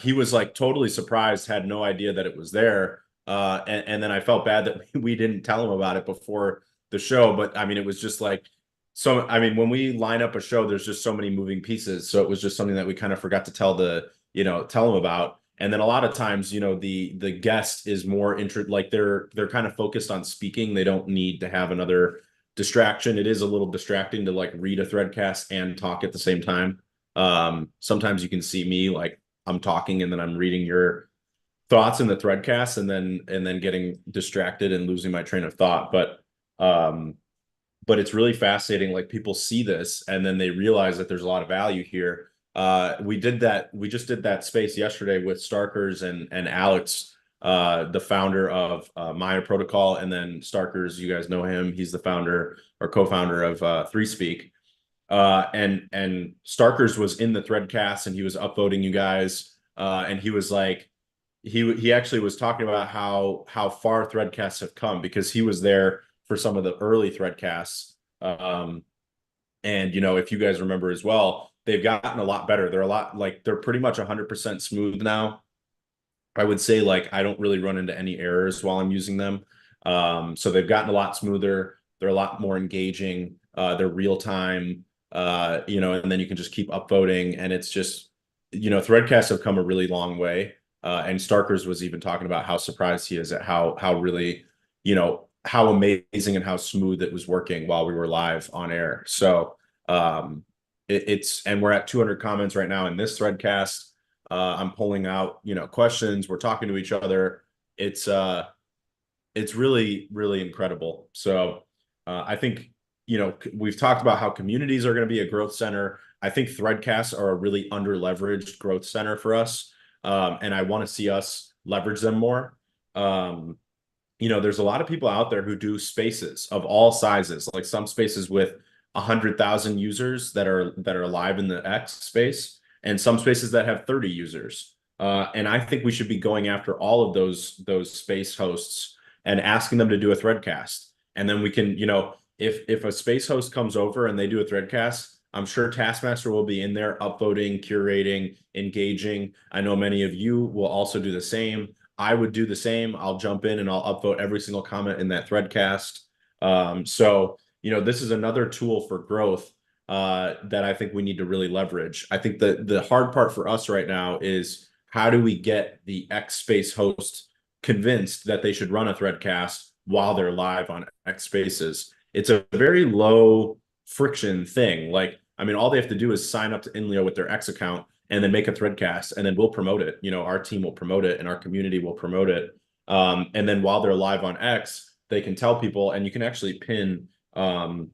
he was like totally surprised, had no idea that it was there. And then I felt bad that we didn't tell him about it before the show. But I mean, it was just like, so I mean, when we line up a show, there's just so many moving pieces. So it was just something that we kind of forgot to tell tell them about. And then a lot of times, the guest is more interested, like they're kind of focused on speaking. They don't need to have another distraction. It is a little distracting to like read a threadcast and talk at the same time. Sometimes you can see me like I'm talking and then I'm reading your thoughts in the threadcast and then getting distracted and losing my train of thought. Um, but it's really fascinating. Like people see this and then they realize that there's a lot of value here. We just did that space yesterday with Starkers and Alex, the founder of Maya Protocol, and then Starkers, you guys know him. He's the founder or co-founder of Three Speak. And Starkers was in the threadcast and he was upvoting you guys. And he was like, he actually was talking about how far threadcasts have come because he was there for some of the early threadcasts. And if you guys remember as well, they've gotten a lot better. They're pretty much 100% smooth now. I would say like I don't really run into any errors while I'm using them. So they've gotten a lot smoother. They're a lot more engaging. They're real time. And then you can just keep upvoting, and it's just threadcasts have come a really long way. And Starkers was even talking about how surprised he is at how really how amazing and how smooth it was working while we were live on air. So and we're at 200 comments right now in this threadcast. I'm pulling out, questions. We're talking to each other. It's really, really incredible. So I think, we've talked about how communities are going to be a growth center. I think threadcasts are a really under-leveraged growth center for us. And I want to see us leverage them more. There's a lot of people out there who do spaces of all sizes, like some spaces with 100,000 users that are live in the X space, and some spaces that have 30 users. And I think we should be going after all of those space hosts and asking them to do a threadcast. And then we can, if a space host comes over and they do a threadcast, I'm sure Taskmaster will be in there upvoting, curating, engaging. I know many of you will also do the same. I would do the same. I'll jump in and I'll upvote every single comment in that threadcast. So this is another tool for growth that I think we need to really leverage. I think the hard part for us right now is how do we get the X Space host convinced that they should run a threadcast while they're live on X Spaces. It's a very low friction thing. Like, I mean, all they have to do is sign up to INLEO with their X account and then make a threadcast, and then we'll promote it. Our team will promote it and our community will promote it. And then while they're live on X, they can tell people, and you can actually pin the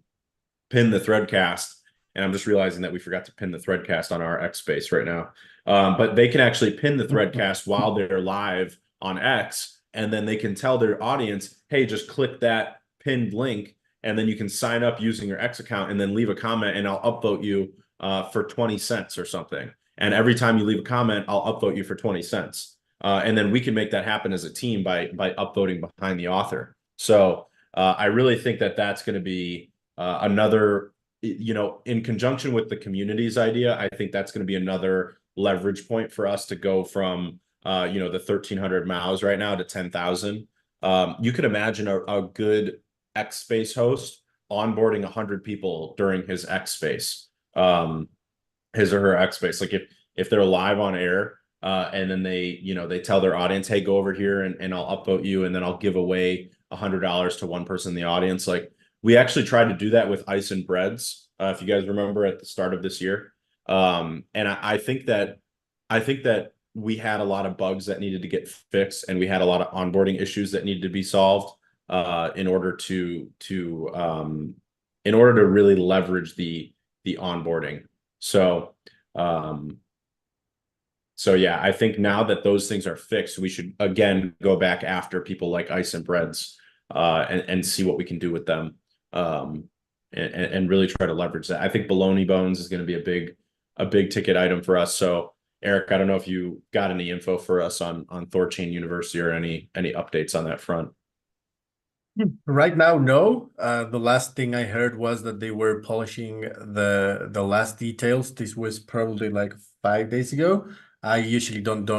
threadcast. And I'm just realizing that we forgot to pin the threadcast on our X space right now. But they can actually pin the threadcast while they're live on X, and then they can tell their audience, hey, just click that pinned link, and then you can sign up using your X account and then leave a comment, and I'll upvote you for 20 cents or something. And every time you leave a comment, I'll upvote you for 20 cents. And then we can make that happen as a team by upvoting behind the author. So I really think that that's going to be another, in conjunction with the community's idea, I think that's going to be another leverage point for us to go from, the 1,300 MAUs right now to 10,000. You could imagine a good X Space host onboarding 100 people during his X Space, his or her X Space. Like if they're live on air, and then they tell their audience, hey, go over here and I'll upvote you, and then I'll give away $100 to one person in the audience. Like we actually tried to do that with Ice and Breads, if you guys remember at the start of this year. And I think that we had a lot of bugs that needed to get fixed, and we had a lot of onboarding issues that needed to be solved in order to really leverage the onboarding. So yeah, I think now that those things are fixed, we should again go back after people like Ice and Breads and see what we can do with them, and really try to leverage that. I think Baloney Bones is going to be a big ticket item for us. So Eric, I don't know if you got any info for us on Thorchain University or any updates on that front. Right now, no. The last thing I heard was that they were polishing the last details. This was probably like 5 days ago. I usually don't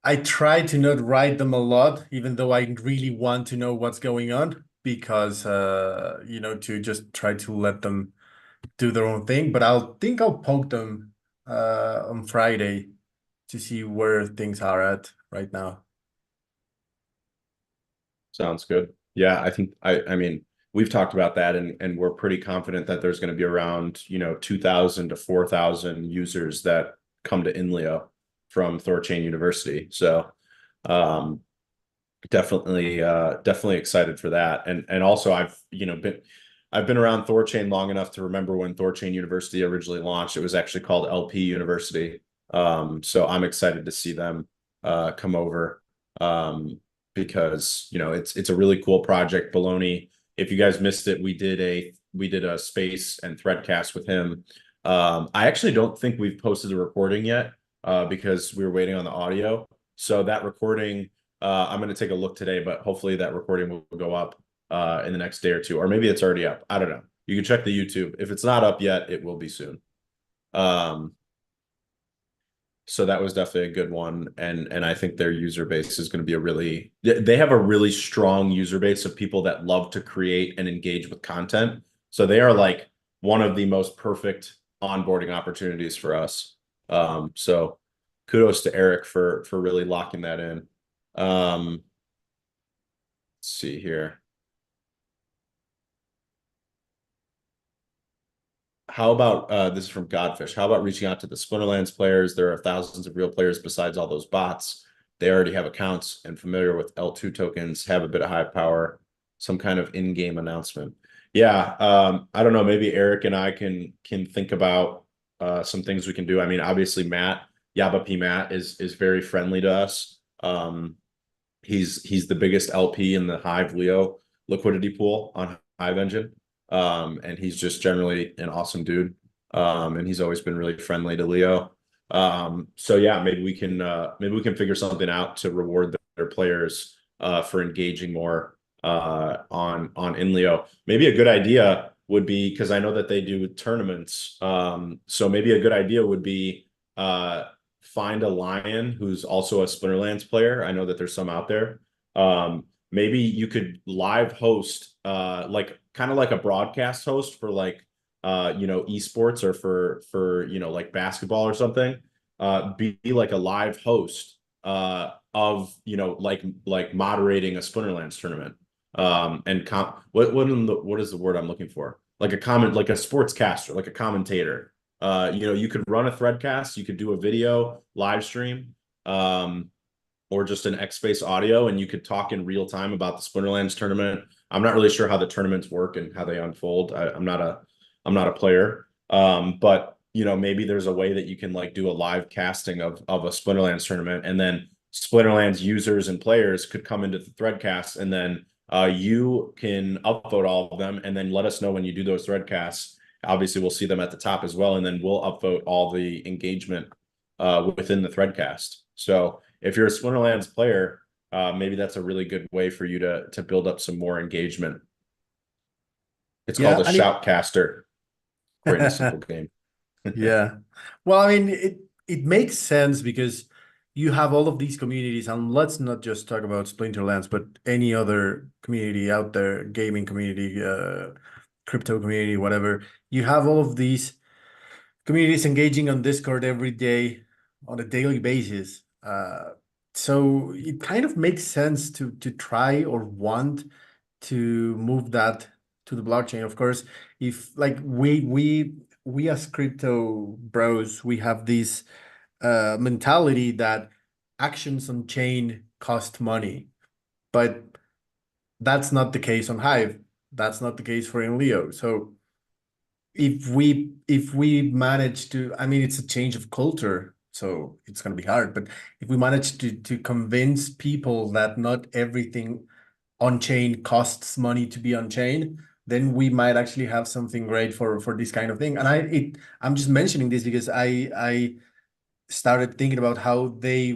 I try to not write them a lot, even though I really want to know what's going on, because to just try to let them do their own thing. But I'll poke them on Friday to see where things are at right now. Sounds good. Yeah, I think I mean we've talked about that and we're pretty confident that there's going to be around, 2,000 to 4,000 users that come to INLEO from Thorchain University. So um definitely excited for that. And also I've been around Thorchain long enough to remember when Thorchain University originally launched. It was actually called LP University. So I'm excited to see them come over. Because it's a really cool project. Baloney, if you guys missed it, we did a space and threadcast with him. I actually don't think we've posted the recording yet, because we were waiting on the audio. So that recording, I'm going to take a look today, but hopefully that recording will go up in the next day or two, or maybe it's already up. I don't know. You can check the YouTube. If it's not up yet, it will be soon. Um, so that was definitely a good one, and I think their user base is going to be they have a really strong user base of people that love to create and engage with content. So they are like one of the most perfect onboarding opportunities for us. So kudos to Eric for really locking that in. Let's see here. How about this is from Godfish? How about reaching out to the Splinterlands players? There are thousands of real players besides all those bots. They already have accounts and familiar with L2 tokens, have a bit of high power, some kind of in-game announcement. Yeah, I don't know. Maybe Eric and I can think about some things we can do. I mean, obviously Matt is very friendly to us. He's the biggest LP in the Hive Leo liquidity pool on Hive Engine. And he's just generally an awesome dude. And he's always been really friendly to Leo. So yeah, maybe we can figure something out to reward their players for engaging more on INLEO. Maybe a good idea would be, because I know that they do tournaments. So maybe a good idea would be find a Lion who's also a Splinterlands player. I know that there's some out there. Maybe you could live host like kind of like a broadcast host for like esports, or for like basketball or something. Be like a live host of like moderating a Splinterlands tournament. And what is the word I'm looking for? Like like a sportscaster, like a commentator. You could run a threadcast, you could do a video live stream, or just an X-Space audio, and you could talk in real time about the Splinterlands tournament. I'm not really sure how the tournaments work and how they unfold. I'm not a player. But maybe there's a way that you can like do a live casting of a Splinterlands tournament, and then Splinterlands users and players could come into the threadcast, and then you can upvote all of them, and then let us know when you do those threadcasts. Obviously, we'll see them at the top as well, and then we'll upvote all the engagement within the threadcast. So if you're a Splinterlands player, maybe that's a really good way for you to build up some more engagement. It's called Yeah, a and it shoutcaster. Great and simple game. yeah. Well, I mean, it makes sense because you have all of these communities, and let's not just talk about Splinterlands, but any other community out there, gaming community, crypto community, whatever. You have all of these communities engaging on Discord every day on a daily basis. So it kind of makes sense to try or want to move that to the blockchain. Of course, if like we as crypto bros, we have this mentality that actions on chain cost money, but that's not the case on Hive. That's not the case for INLEO. So if we manage to, I mean, it's a change of culture, so it's going to be hard, but if we manage to convince people that not everything on chain costs money to be on chain, then we might actually have something great for this kind of thing. And I'm just mentioning this because I started thinking about how the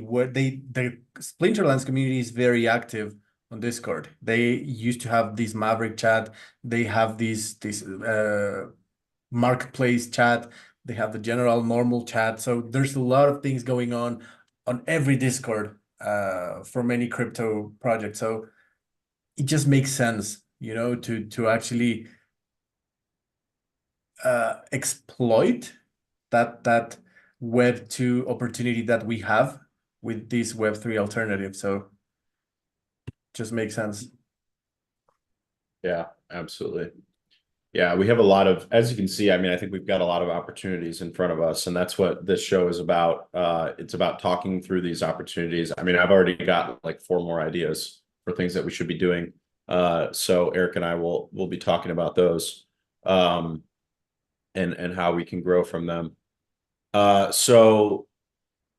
Splinterlands community is very active on Discord. They used to have this Maverick chat. They have this marketplace chat. They have the general normal chat. So there's a lot of things going on every Discord for many crypto projects. So it just makes sense, to actually exploit that Web 2 opportunity that we have with this Web 3 alternative. So just makes sense. Yeah, absolutely. Yeah, we have a lot of, as you can see, I mean, I think we've got a lot of opportunities in front of us, and that's what this show is about. It's about talking through these opportunities. I mean, I've already got like 4 more ideas for things that we should be doing. So Eric and I will be talking about those, and how we can grow from them. So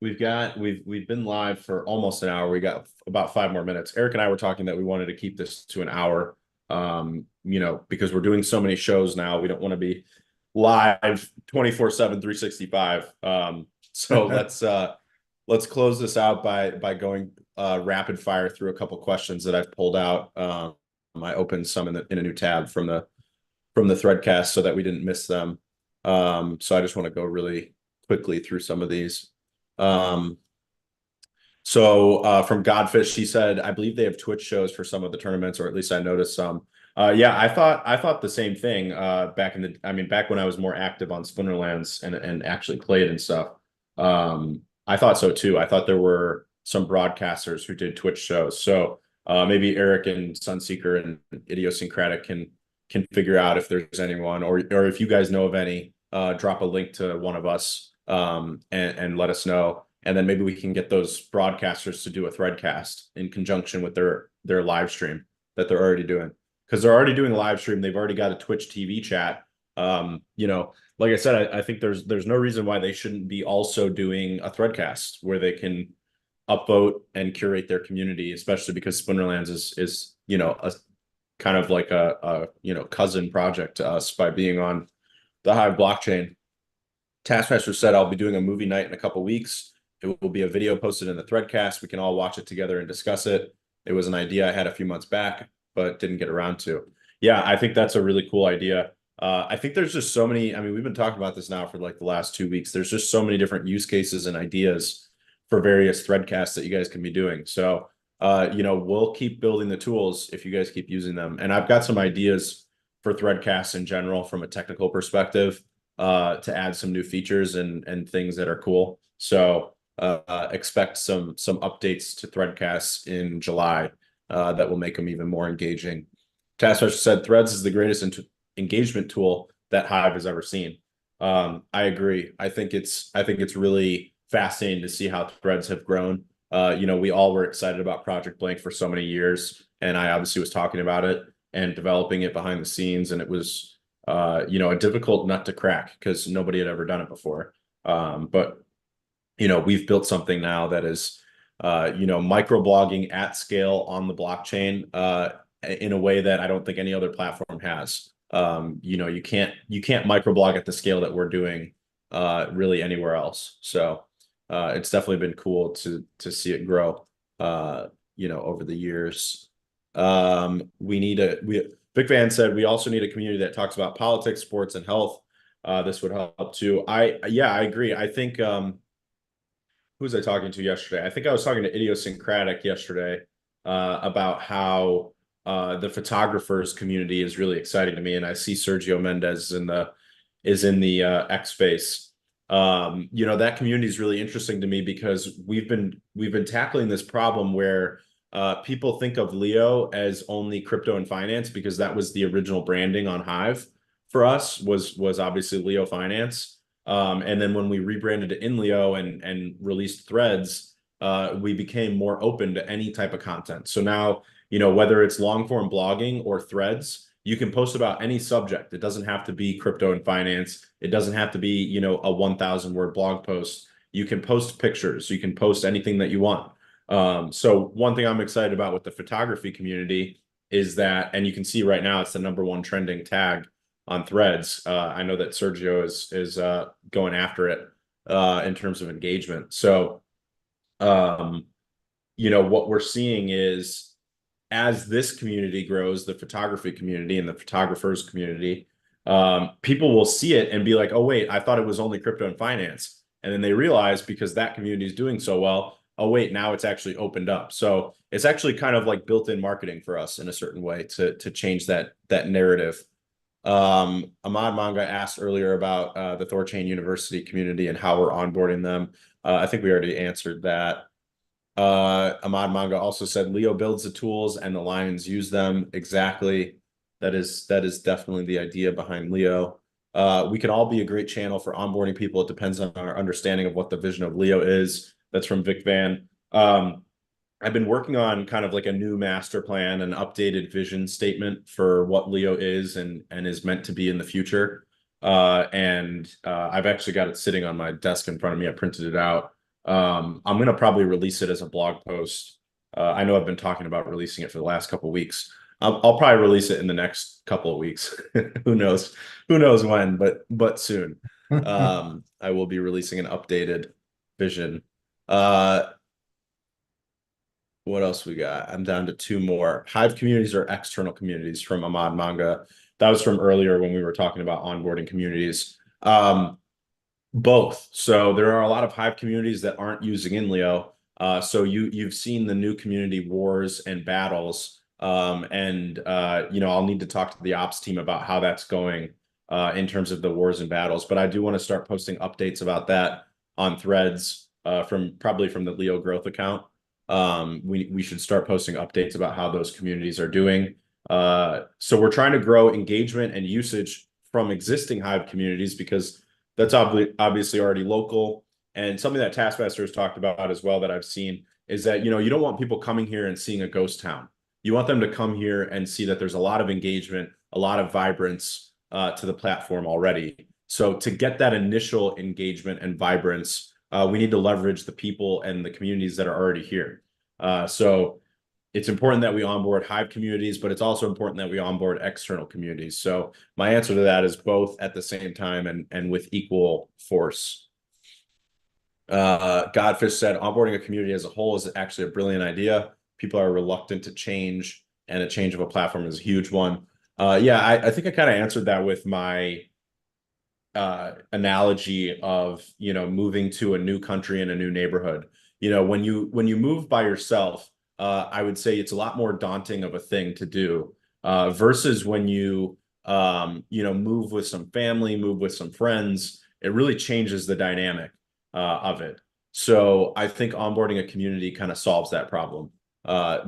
we've been live for almost an hour. We got about 5 more minutes. Eric and I were talking that we wanted to keep this to an hour. Because we're doing so many shows now, we don't want to be live 24/7, 365. So let's close this out by going rapid fire through a couple questions that I've pulled out. I opened some in a new tab from the Threadcast so that we didn't miss them. So I just want to go really quickly through some of these. So from Godfish, she said, I believe they have Twitch shows for some of the tournaments, or at least I noticed some. Yeah, I thought the same thing back when I was more active on Splinterlands and actually played and stuff. I thought so too. I thought there were some broadcasters who did Twitch shows. So maybe Eric and Sunseeker and Idiosyncratic can figure out if there's anyone, or if you guys know of any, drop a link to one of us, and let us know. And then maybe we can get those broadcasters to do a threadcast in conjunction with their live stream that they're already doing. Because they're already doing a live stream. They've already got a Twitch TV chat. Like I said, I think there's no reason why they shouldn't be also doing a threadcast where they can upvote and curate their community, especially because Splinterlands is a kind of like a cousin project to us by being on the Hive blockchain. Taskmaster said, I'll be doing a movie night in a couple weeks. It will be a video posted in the Threadcast. We can all watch it together and discuss it. It was an idea I had a few months back, but didn't get around to. Yeah, I think that's a really cool idea. I think there's just so many. I mean, we've been talking about this now for like the last 2 weeks. There's just so many different use cases and ideas for various Threadcasts that you guys can be doing. So, we'll keep building the tools if you guys keep using them. And I've got some ideas for Threadcasts in general from a technical perspective, to add some new features and things that are cool. So expect some updates to Threadcasts in July that will make them even more engaging. Taskmaster said Threads is the greatest engagement tool that Hive has ever seen. I agree. I think it's really fascinating to see how Threads have grown. We all were excited about Project Blank for so many years, and I obviously was talking about it and developing it behind the scenes, and it was a difficult nut to crack because nobody had ever done it before. But we've built something now that is, microblogging at scale on the blockchain, in a way that I don't think any other platform has. You can't microblog at the scale that we're doing, really anywhere else. So it's definitely been cool to see it grow, over the years. Big Van said we also need a community that talks about politics, sports, and health. This would help too. I agree. I think who was I talking to yesterday? I think I was talking to Idiosyncratic yesterday, about how the photographers community is really exciting to me, and I see Sergio Mendez is in the X space. That community is really interesting to me because we've been tackling this problem where people think of Leo as only crypto and finance because that was the original branding on Hive for us was obviously Leo Finance. And then when we rebranded to INLEO and released Threads, we became more open to any type of content. So now, whether it's long form blogging or Threads, you can post about any subject. It doesn't have to be crypto and finance. It doesn't have to be, a 1,000 word blog post. You can post pictures. You can post anything that you want. So one thing I'm excited about with the photography community is that, and you can see right now it's the #1 trending tag on Threads. I know that Sergio is going after it in terms of engagement. So, what we're seeing is as this community grows, the photography community and the photographers community, people will see it and be like, oh, wait, I thought it was only crypto and finance. And then they realize because that community is doing so well, oh, wait, now it's actually opened up. So it's actually kind of like built-in marketing for us in a certain way to change that narrative. Ahmad Manga asked earlier about the Thorchain University community and how we're onboarding them. I think we already answered that. Ahmad Manga also said Leo builds the tools and the Lions use them. Exactly. That is definitely the idea behind Leo. We can all be a great channel for onboarding people. It depends on our understanding of what the vision of Leo is. That's from Vic Van. I've been working on kind of like a new master plan, an updated vision statement for what Leo is and is meant to be in the future. I've actually got it sitting on my desk in front of me. I printed it out. I'm gonna probably release it as a blog post. I know I've been talking about releasing it for the last couple of weeks. I'll probably release it in the next couple of weeks. Who knows? Who knows when? But soon. I will be releasing an updated vision. What else we got? I'm down to two more. Hive communities or external communities from Ahmad Manga. That was from earlier when we were talking about onboarding communities. Both. So there are a lot of Hive communities that aren't using INLEO. So you've seen the new community wars and battles. I'll need to talk to the ops team about how that's going in terms of the wars and battles. But I do want to start posting updates about that on threads from the Leo growth account. We should start posting updates about how those communities are doing. So we're trying to grow engagement and usage from existing Hive communities because that's obviously already local. And something that Taskmaster has talked about as well that I've seen is that, you don't want people coming here and seeing a ghost town. You want them to come here and see that there's a lot of engagement, a lot of vibrance to the platform already. So to get that initial engagement and vibrance, we need to leverage the people and the communities that are already here. So it's important that we onboard Hive communities, but it's also important that we onboard external communities. So my answer to that is both at the same time and with equal force. Godfish said onboarding a community as a whole is actually a brilliant idea. People are reluctant to change, and a change of a platform is a huge one. I think I kind of answered that with my analogy of moving to a new country and a new neighborhood. When you move by yourself, I would say it's a lot more daunting of a thing to do versus when you move with some family, move with some friends. It really changes the dynamic of it. So I think onboarding a community kind of solves that problem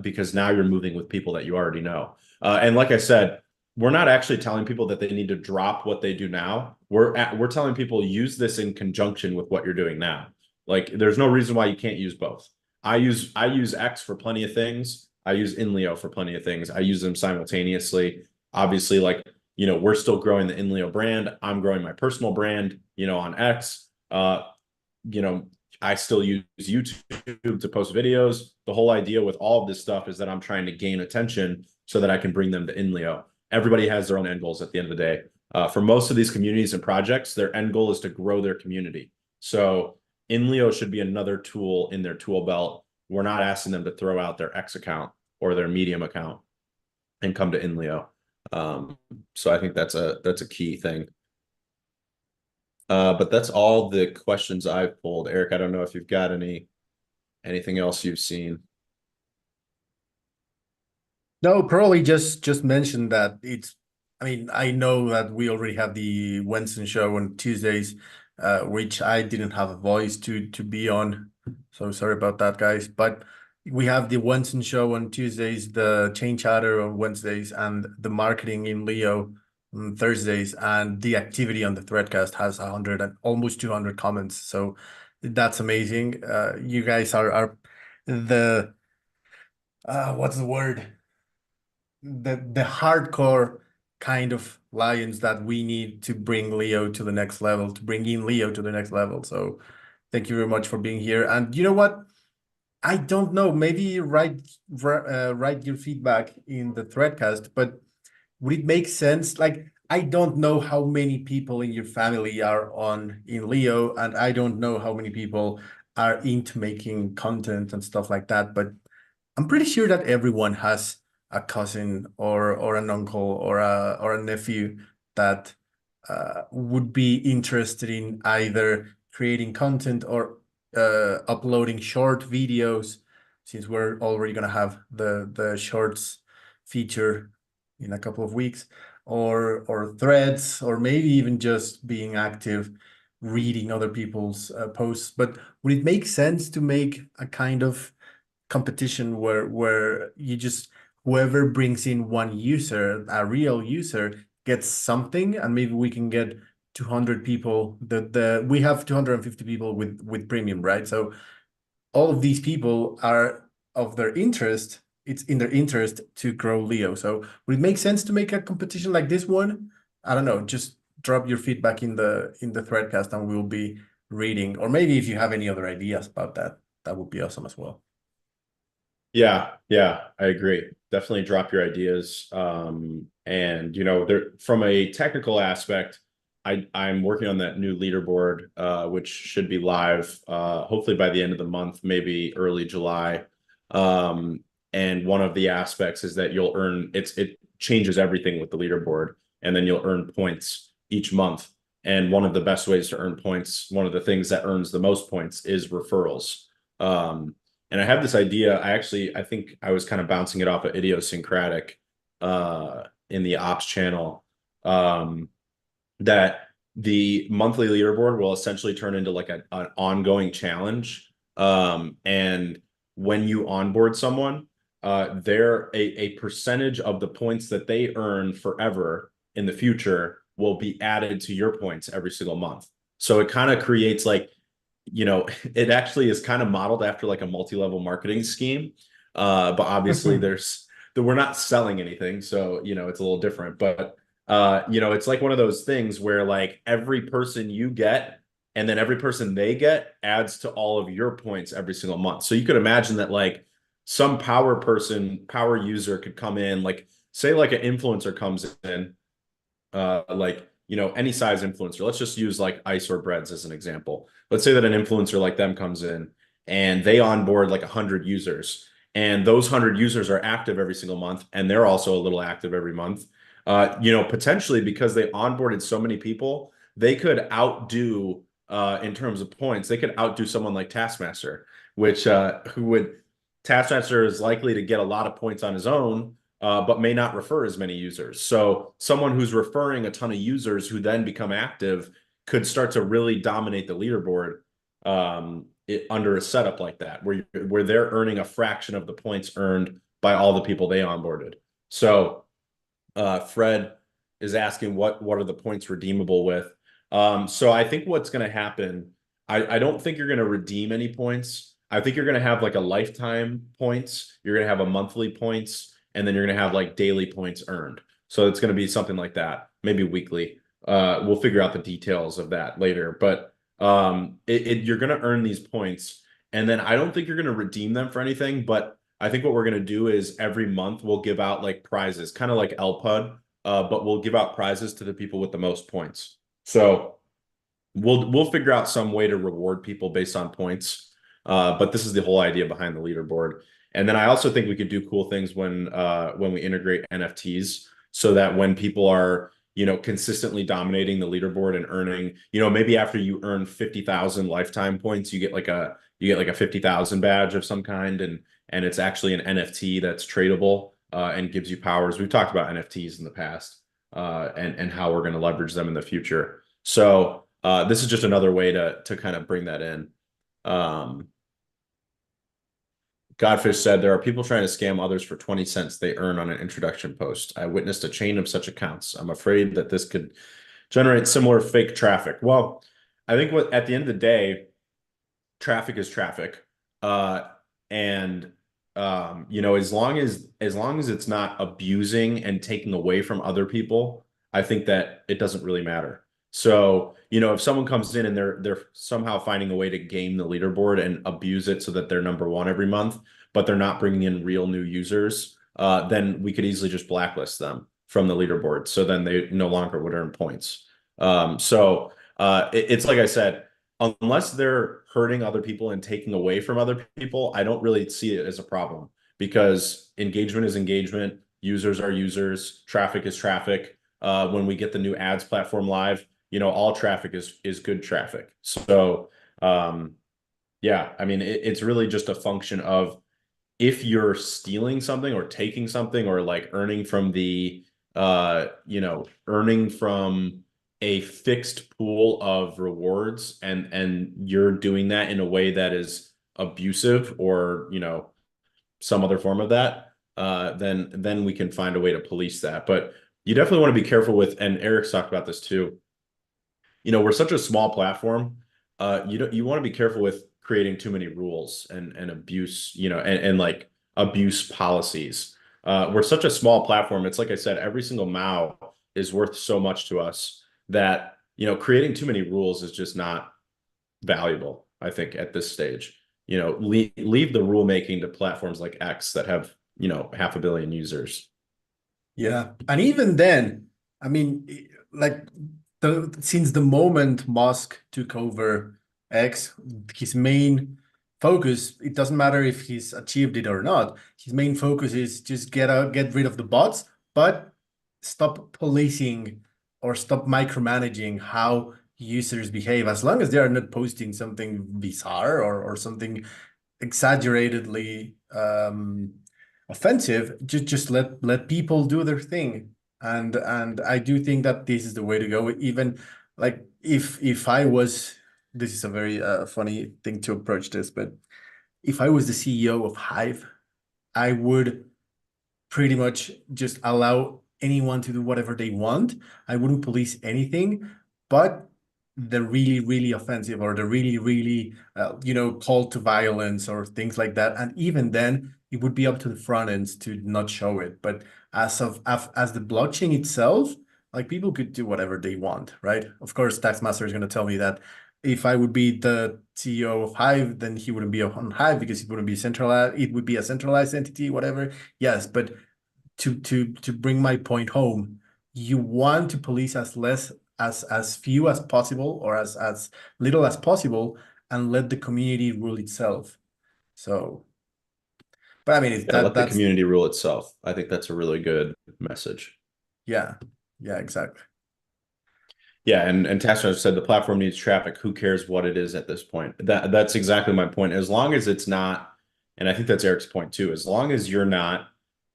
because now you're moving with people that you already know. And like I said, we're not actually telling people that they need to drop what they do now. We're telling people use this in conjunction with what you're doing now. Like there's no reason why you can't use both. I use X for plenty of things. I use INLEO for plenty of things. I use them simultaneously. Obviously, we're still growing the INLEO brand. I'm growing my personal brand, on X. I still use YouTube to post videos. The whole idea with all of this stuff is that I'm trying to gain attention so that I can bring them to INLEO. Everybody has their own end goals at the end of the day. For most of these communities and projects, their end goal is to grow their community. So INLEO should be another tool in their tool belt. We're not asking them to throw out their X account or their Medium account and come to INLEO. So I think that's a key thing. But that's all the questions I've pulled. Eric, I don't know if you've got anything else you've seen. No, probably just mention that I know that we already have the Wednesday show on Tuesdays, which I didn't have a voice to be on. So sorry about that, guys. But we have the Wednesday show on Tuesdays, the Chain Chatter on Wednesdays, and the marketing in Leo on Thursdays, and the activity on the Threadcast has 100 and almost 200 comments. So that's amazing. You guys are the what's the word? The hardcore kind of lions that we need to bring Leo to the next level, to bring in Leo to the next level. So thank you very much for being here. And you know what? I don't know, maybe write your feedback in the Threadcast, but would it make sense? Like, I don't know how many people in your family are on in Leo, and I don't know how many people are into making content and stuff like that, but I'm pretty sure that everyone has a cousin or an uncle or a nephew that would be interested in either creating content or uploading short videos, since we're already gonna have the shorts feature in a couple of weeks, or threads, or maybe even just being active, reading other people's posts. But would it make sense to make a kind of competition where you just whoever brings in one user, a real user, gets something, and maybe we can get 200 people. The we have 250 people with premium, right? So all of these people are of their interest. It's in their interest to grow Leo. So would it make sense to make a competition like this one? I don't know. Just drop your feedback in the threadcast, and we'll be reading. Or maybe if you have any other ideas about that, that would be awesome as well. Yeah, I agree. Definitely drop your ideas. And there from a technical aspect, I'm working on that new leaderboard, which should be live hopefully by the end of the month, maybe early July. And one of the aspects is that you'll earn it changes everything with the leaderboard, and then you'll earn points each month. And one of the best ways to earn points, one of the things that earns the most points is referrals. And I have this idea. I think I was kind of bouncing it off of Idiosyncratic in the ops channel, that the monthly leaderboard will essentially turn into like an ongoing challenge. And when you onboard someone, a percentage of the points that they earn forever in the future will be added to your points every single month. So it kind of creates like, it actually is kind of modeled after like a multi-level marketing scheme. But obviously we're not selling anything. So, it's a little different, but it's like one of those things where like every person you get and then every person they get adds to all of your points every single month. So you could imagine that like some power user could come in, like say like an influencer comes in, like any size influencer. Let's just use like ice or breads as an example. Let's say that an influencer like them comes in and they onboard like 100 users, and those 100 users are active every single month, and they're also a little active every month. Potentially because they onboarded so many people, they could outdo in terms of points, they could outdo someone like Taskmaster, which who would Taskmaster is likely to get a lot of points on his own, but may not refer as many users. So someone who's referring a ton of users who then become active could start to really dominate the leaderboard under a setup like that, where they're earning a fraction of the points earned by all the people they onboarded. So Fred is asking what are the points redeemable with. So I think what's going to happen, I don't think you're going to redeem any points. I think you're going to have like a lifetime points. You're going to have a monthly points, and then you're going to have like daily points earned. So it's going to be something like that, maybe weekly. We'll figure out the details of that later, but you're going to earn these points, and then I don't think you're going to redeem them for anything, but I think what we're going to do is every month we'll give out like prizes, kind of like LPUD, but we'll give out prizes to the people with the most points. So we'll figure out some way to reward people based on points. But this is the whole idea behind the leaderboard. And then I also think we could do cool things when we integrate NFTs, so that when people are consistently dominating the leaderboard and earning, maybe after you earn 50,000 lifetime points, you get like a 50,000 badge of some kind, and it's actually an NFT that's tradable and gives you powers. We've talked about NFTs in the past and how we're going to leverage them in the future. So this is just another way to kind of bring that in. Godfish said there are people trying to scam others for 20 cents they earn on an introduction post. I witnessed a chain of such accounts. I'm afraid that this could generate similar fake traffic. Well, I think at the end of the day, traffic is traffic. And as long as it's not abusing and taking away from other people, I think that it doesn't really matter. So, if someone comes in and they're somehow finding a way to game the leaderboard and abuse it so that they're number one every month, but they're not bringing in real new users, then we could easily just blacklist them from the leaderboard. So then they no longer would earn points. It's like I said, unless they're hurting other people and taking away from other people, I don't really see it as a problem, because engagement is engagement, users are users, traffic is traffic. When we get the new ads platform live, all traffic is good traffic. So yeah, I mean, it's really just a function of if you're stealing something or taking something or like earning from the earning from a fixed pool of rewards, and you're doing that in a way that is abusive, or some other form of that, then we can find a way to police that. But you definitely want to be careful with, and Eric's talked about this too. We're such a small platform. You want to be careful with creating too many rules and abuse, and like abuse policies. We're such a small platform. It's like I said, every single MAU is worth so much to us that, creating too many rules is just not valuable, I think, at this stage. Leave the rule making to platforms like X that have, 500 million users. Yeah. And even then, I mean, like since the moment Musk took over X, his main focus, it doesn't matter if he's achieved it or not, his main focus is just get rid of the bots, but stop policing or stop micromanaging how users behave, as long as they are not posting something bizarre or something exaggeratedly offensive. Just let people do their thing, and I do think that this is the way to go. Even like if I was, this is a very funny thing to approach this, but if I was the CEO of Hive, I would pretty much just allow anyone to do whatever they want. I wouldn't police anything, but the really, really offensive or the really, really, call to violence or things like that. And even then, it would be up to the front ends to not show it. But as the blockchain itself, like people could do whatever they want, right? Of course, Taxmaster is going to tell me that if I would be the CEO of Hive, then he wouldn't be on Hive because it wouldn't be centralized. It would be a centralized entity, whatever. Yes, but to bring my point home, you want to police as less as few as possible or as little as possible and let the community rule itself. So, but I mean, Yeah, let the community rule itself. I think that's a really good message. yeah, yeah, exactly. Yeah, and Tasker said the platform needs traffic. Who cares what it is at this point? That's exactly my point. As long as it's not, and I think that's Eric's point too, as long as you're not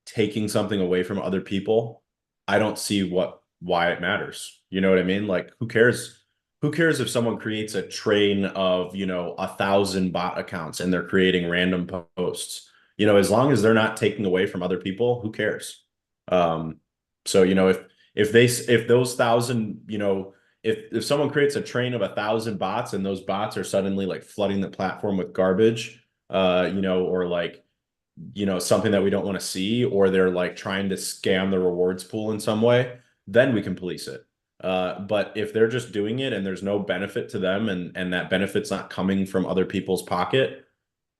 taking something away from other people, I don't see why it matters. You know what I mean? Like, who cares? Who cares if someone creates a train of, 1,000 bot accounts and they're creating random posts? As long as they're not taking away from other people, who cares? So, if those thousand, if someone creates a train of 1,000 bots and those bots are suddenly like flooding the platform with garbage, or like, something that we don't want to see, or they're like trying to scam the rewards pool in some way, then we can police it. But if they're just doing it and there's no benefit to them, and that benefit's not coming from other people's pocket,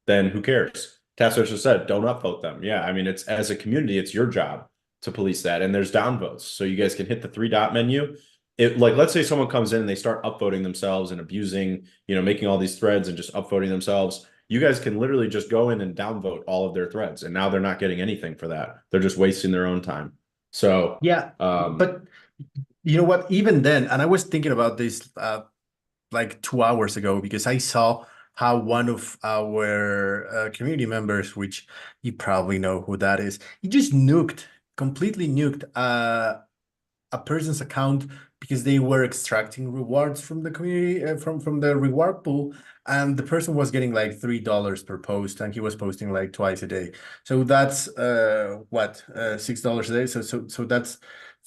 then who cares? Task just said, don't upvote them. Yeah, I mean, it's, as a community, it's your job to police that. And there's downvotes. So you guys can hit the three dot menu. Like, let's say someone comes in and they start upvoting themselves and abusing, making all these threads and just upvoting themselves. You guys can literally just go in and downvote all of their threads. And now they're not getting anything for that. They're just wasting their own time. So, Yeah, but you know what? Even then, and I was thinking about this like 2 hours ago because I saw how one of our community members, which you probably know who that is, he just completely nuked a person's account because they were extracting rewards from the community from the reward pool, and the person was getting like $3 per post, and he was posting like twice a day. So that's what $6 a day. So that's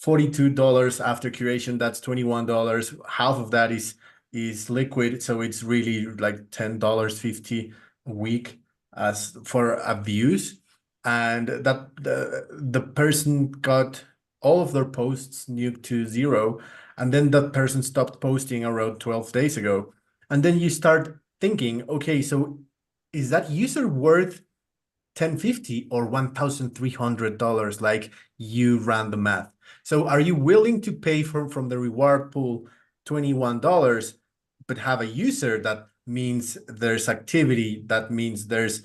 $42 after curation. That's $21. Half of that is liquid, so it's really like $10.50 a week as for abuse, and that the person got all of their posts nuked to zero. And then that person stopped posting around 12 days ago. And then you start thinking, okay, so is that user worth 1050 or $1,300? Like, you ran the math. So are you willing to pay from the reward pool $21, but have a user that means there's activity, that means there's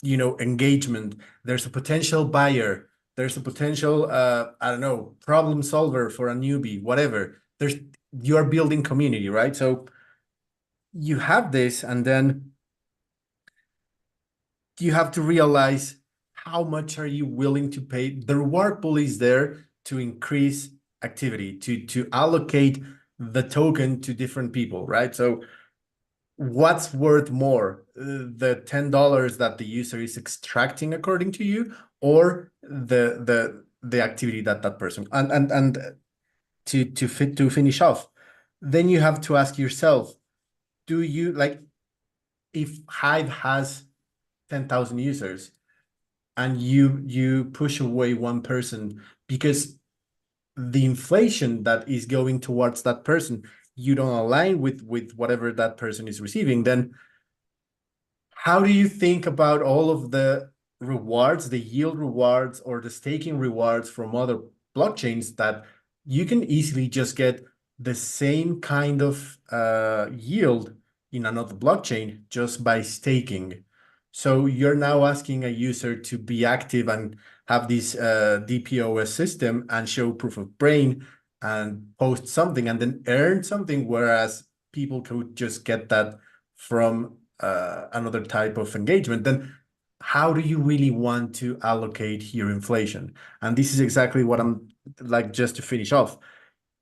engagement, there's a potential buyer, there's a potential I don't know, problem solver for a newbie, whatever. You are building community, right? So you have this, and then you have to realize how much are you willing to pay? The reward pool is there to increase activity, to allocate the token to different people, right? So what's worth more, the $10 that the user is extracting according to you, or the activity that that person, and to finish off, then you have to ask yourself, do you like, if Hive has 10,000 users and you push away one person because the inflation that is going towards that person, you don't align with whatever that person is receiving, then how do you think about all of the rewards, the yield rewards or the staking rewards from other blockchains that you can easily just get the same kind of yield in another blockchain just by staking? So you're now asking a user to be active and have this DPoS system and show proof of brain and post something and then earn something, whereas people could just get that from another type of engagement. Then how do you really want to allocate your inflation? And this is exactly what I'm like, just to finish off.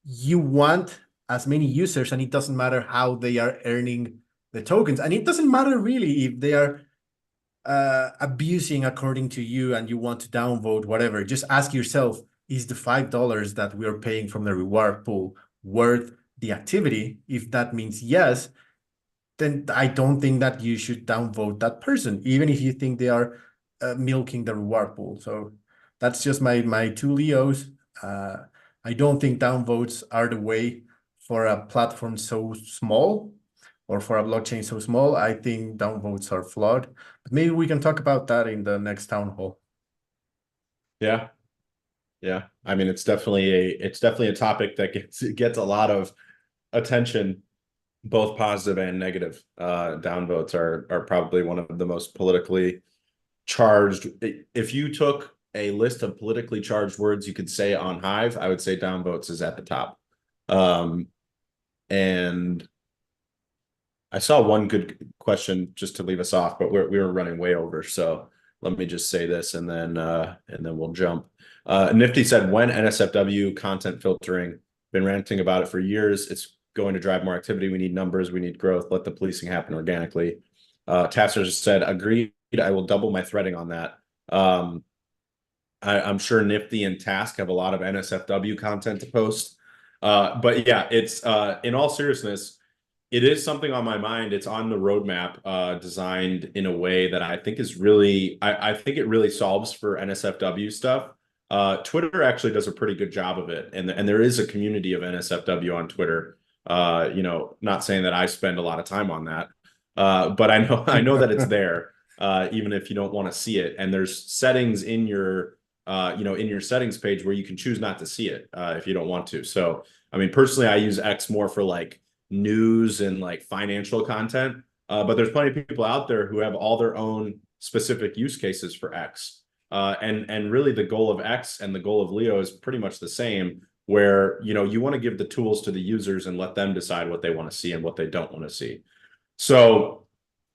You want as many users, and it doesn't matter how they are earning the tokens. And it doesn't matter really if they are abusing according to you and you want to downvote, whatever. Just ask yourself, is the $5 that we are paying from the reward pool worth the activity? If that means yes, then I don't think that you should downvote that person, even if you think they are milking the reward pool. So that's just my two Leos. I don't think downvotes are the way for a platform so small or for a blockchain so small. I think downvotes are flawed, but maybe we can talk about that in the next town hall. Yeah. Yeah. I mean, it's definitely a topic that gets a lot of attention, both positive and negative. Downvotes are probably one of the most politically charged. If you took a list of politically charged words you could say on Hive, I would say downvotes is at the top. And I saw one good question just to leave us off, but we were running way over. So let me just say this and then we'll jump. Nifty said, when NSFW content filtering, been ranting about it for years. It's going to drive more activity. We need numbers. We need growth. Let the policing happen organically. Tasser just said, agreed. I will double my threading on that. I'm sure Nifty and Task have a lot of NSFW content to post. But yeah, it's in all seriousness, it is something on my mind. It's on the roadmap, designed in a way that I think is really, I think it really solves for NSFW stuff. Twitter actually does a pretty good job of it, and there is a community of NSFW on Twitter. Not saying that I spend a lot of time on that, but I know that it's there, even if you don't want to see it. And there's settings in your in your settings page where you can choose not to see it if you don't want to. So, I mean, personally, I use X more for like news and like financial content. But there's plenty of people out there who have all their own specific use cases for X. And really the goal of X and the goal of Leo is pretty much the same, where, you want to give the tools to the users and let them decide what they want to see and what they don't want to see. So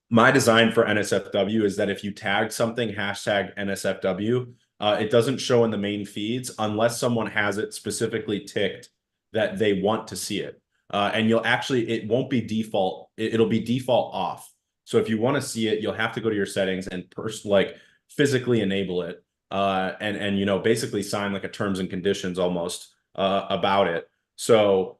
my design for NSFW is that if you tag something hashtag NSFW, it doesn't show in the main feeds unless someone has it specifically ticked that they want to see it. And it won't be default. It'll be default off. So if you want to see it, you'll have to go to your settings and physically enable it. And basically sign like a terms and conditions almost about it. So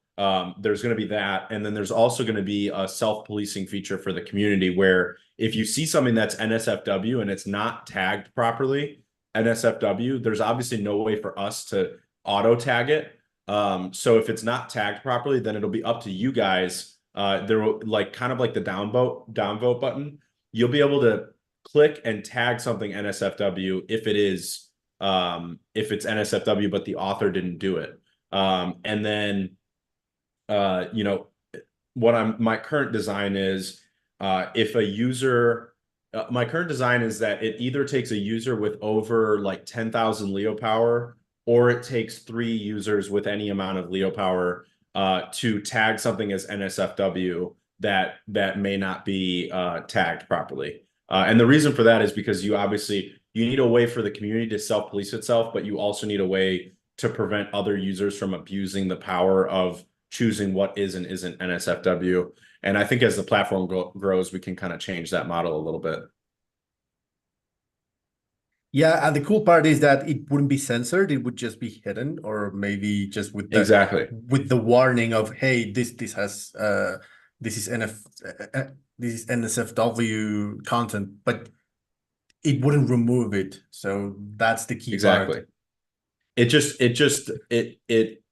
there's going to be that. And then there's also going to be a self-policing feature for the community where if you see something that's NSFW and it's not tagged properly, NSFW, there's obviously no way for us to auto tag it. So if it's not tagged properly, then it'll be up to you guys. There will kind of like the downvote button. You'll be able to click and tag something NSFW if it's NSFW, but the author didn't do it. And then, my current design is, if a user, my current design is that it either takes a user with over like 10,000 Leo power, or it takes 3 users with any amount of Leo power to tag something as NSFW that may not be tagged properly. And the reason for that is because you obviously, you need a way for the community to self-police itself, but you also need a way to prevent other users from abusing the power of choosing what is and isn't NSFW. And I think as the platform grows, we can kind of change that model a little bit. Yeah, and the cool part is that it wouldn't be censored, it would just be hidden, or maybe just Exactly. with the warning of, hey, this has this is this is NSFW content, but it wouldn't remove it. So that's the key part. Exactly. It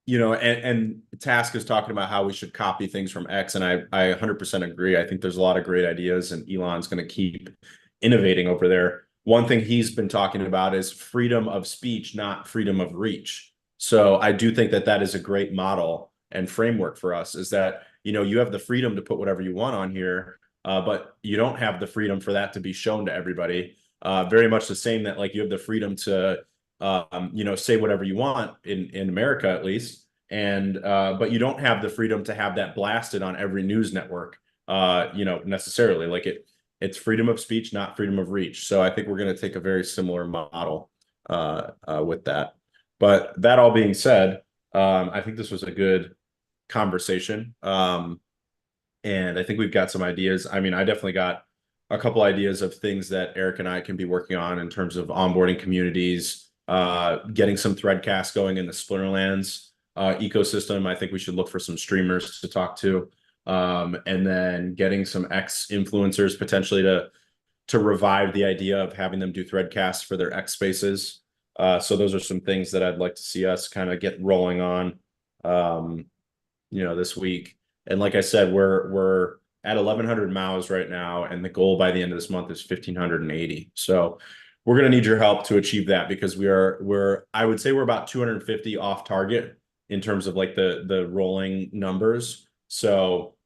you know, and Task is talking about how we should copy things from X, and I 100% agree. I think there's a lot of great ideas, and Elon's going to keep innovating over there. One thing he's been talking about is freedom of speech, not freedom of reach. So I do think that that is a great model and framework for us, is that, you know, you have the freedom to put whatever you want on here, but you don't have the freedom for that to be shown to everybody. Very much the same that, like, you have the freedom to you know, say whatever you want in America, at least. And but you don't have the freedom to have that blasted on every news network, you know, necessarily. Like, it's freedom of speech, not freedom of reach. So I think we're going to take a very similar model with that. But that all being said, I think this was a good conversation. And I think we've got some ideas. I mean, I definitely got a couple ideas of things that Eric and I can be working on in terms of onboarding communities, getting some Threadcast going in the Splinterlands ecosystem. I think we should look for some streamers to talk to, and then getting some X influencers potentially to revive the idea of having them do Threadcasts for their X spaces. So those are some things that I'd like to see us kind of get rolling on, you know, this week. And like I said, we're at 1,100 MAUs right now, and the goal by the end of this month is 1,580. So we're going to need your help to achieve that, because I would say we're about 250 off target in terms of like the rolling numbers. So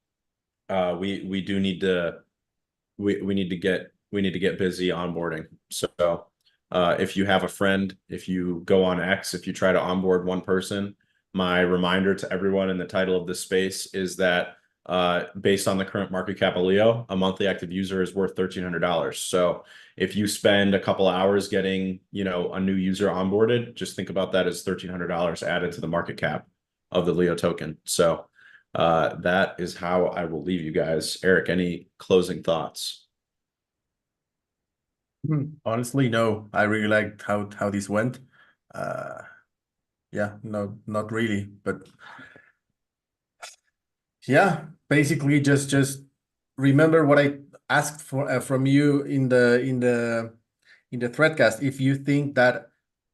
we do need to we need to get busy onboarding. So if you have a friend, if you go on X, if you try to onboard one person, my reminder to everyone in the title of this space is that based on the current market cap of Leo, a monthly active user is worth $1,300. So if you spend a couple of hours getting, you know, a new user onboarded, just think about that as $1,300 added to the market cap of the Leo token. So that is how I will leave you guys. Eric, any closing thoughts? Honestly, no. I really liked how this went. Yeah, no, not really, but yeah, basically just remember what I asked for from you in the threadcast. If you think that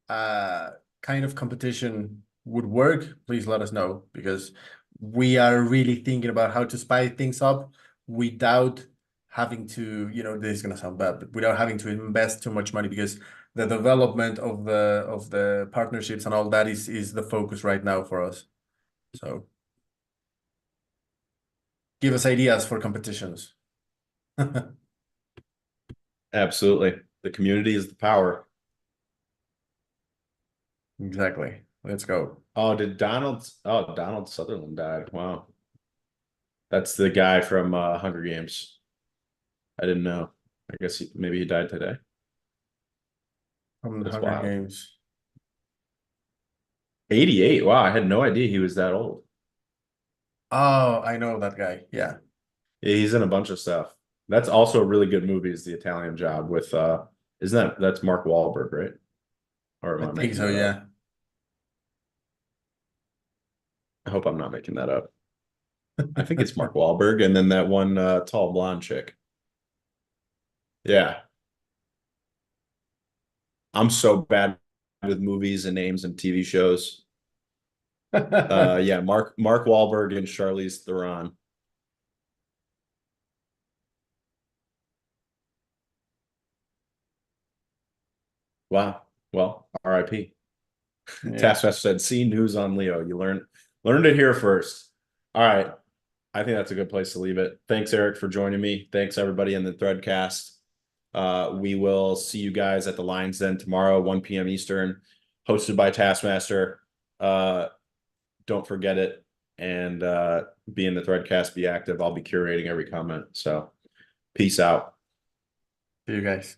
kind of competition would work, please let us know, because we are really thinking about how to spice things up without having to, you know, this is gonna sound bad, but without having to invest too much money, because the development of the partnerships and all that is the focus right now for us. So give us ideas for competitions. Absolutely. The community is the power. Exactly. Let's go. Oh, Donald Sutherland died. Wow. That's the guy from Hunger Games. I didn't know. I guess maybe he died today. From the That's Hunger wild. Games. 88. Wow, I had no idea he was that old. Oh, I know that guy. Yeah, Yeah, he's in a bunch of stuff. That's also a really good movie, is The Italian Job with isn't that's Mark Wahlberg, right? Or I am I think making so. that up? Yeah. I hope I'm not making that up. I think it's Mark Wahlberg, and then that one tall blonde chick. Yeah. I'm so bad with movies and names and TV shows. Yeah, Mark Wahlberg and Charlize Theron. Wow. Well, RIP. Yeah. Taskmaster said, "See news on Leo. You learned it here first." All right. I think that's a good place to leave it. Thanks, Eric, for joining me. Thanks, everybody in the Threadcast. We will see you guys at the Lions Den tomorrow, 1 p.m. Eastern, hosted by Taskmaster. Don't forget it. And be in the Threadcast, be active. I'll be curating every comment. So peace out. See you guys.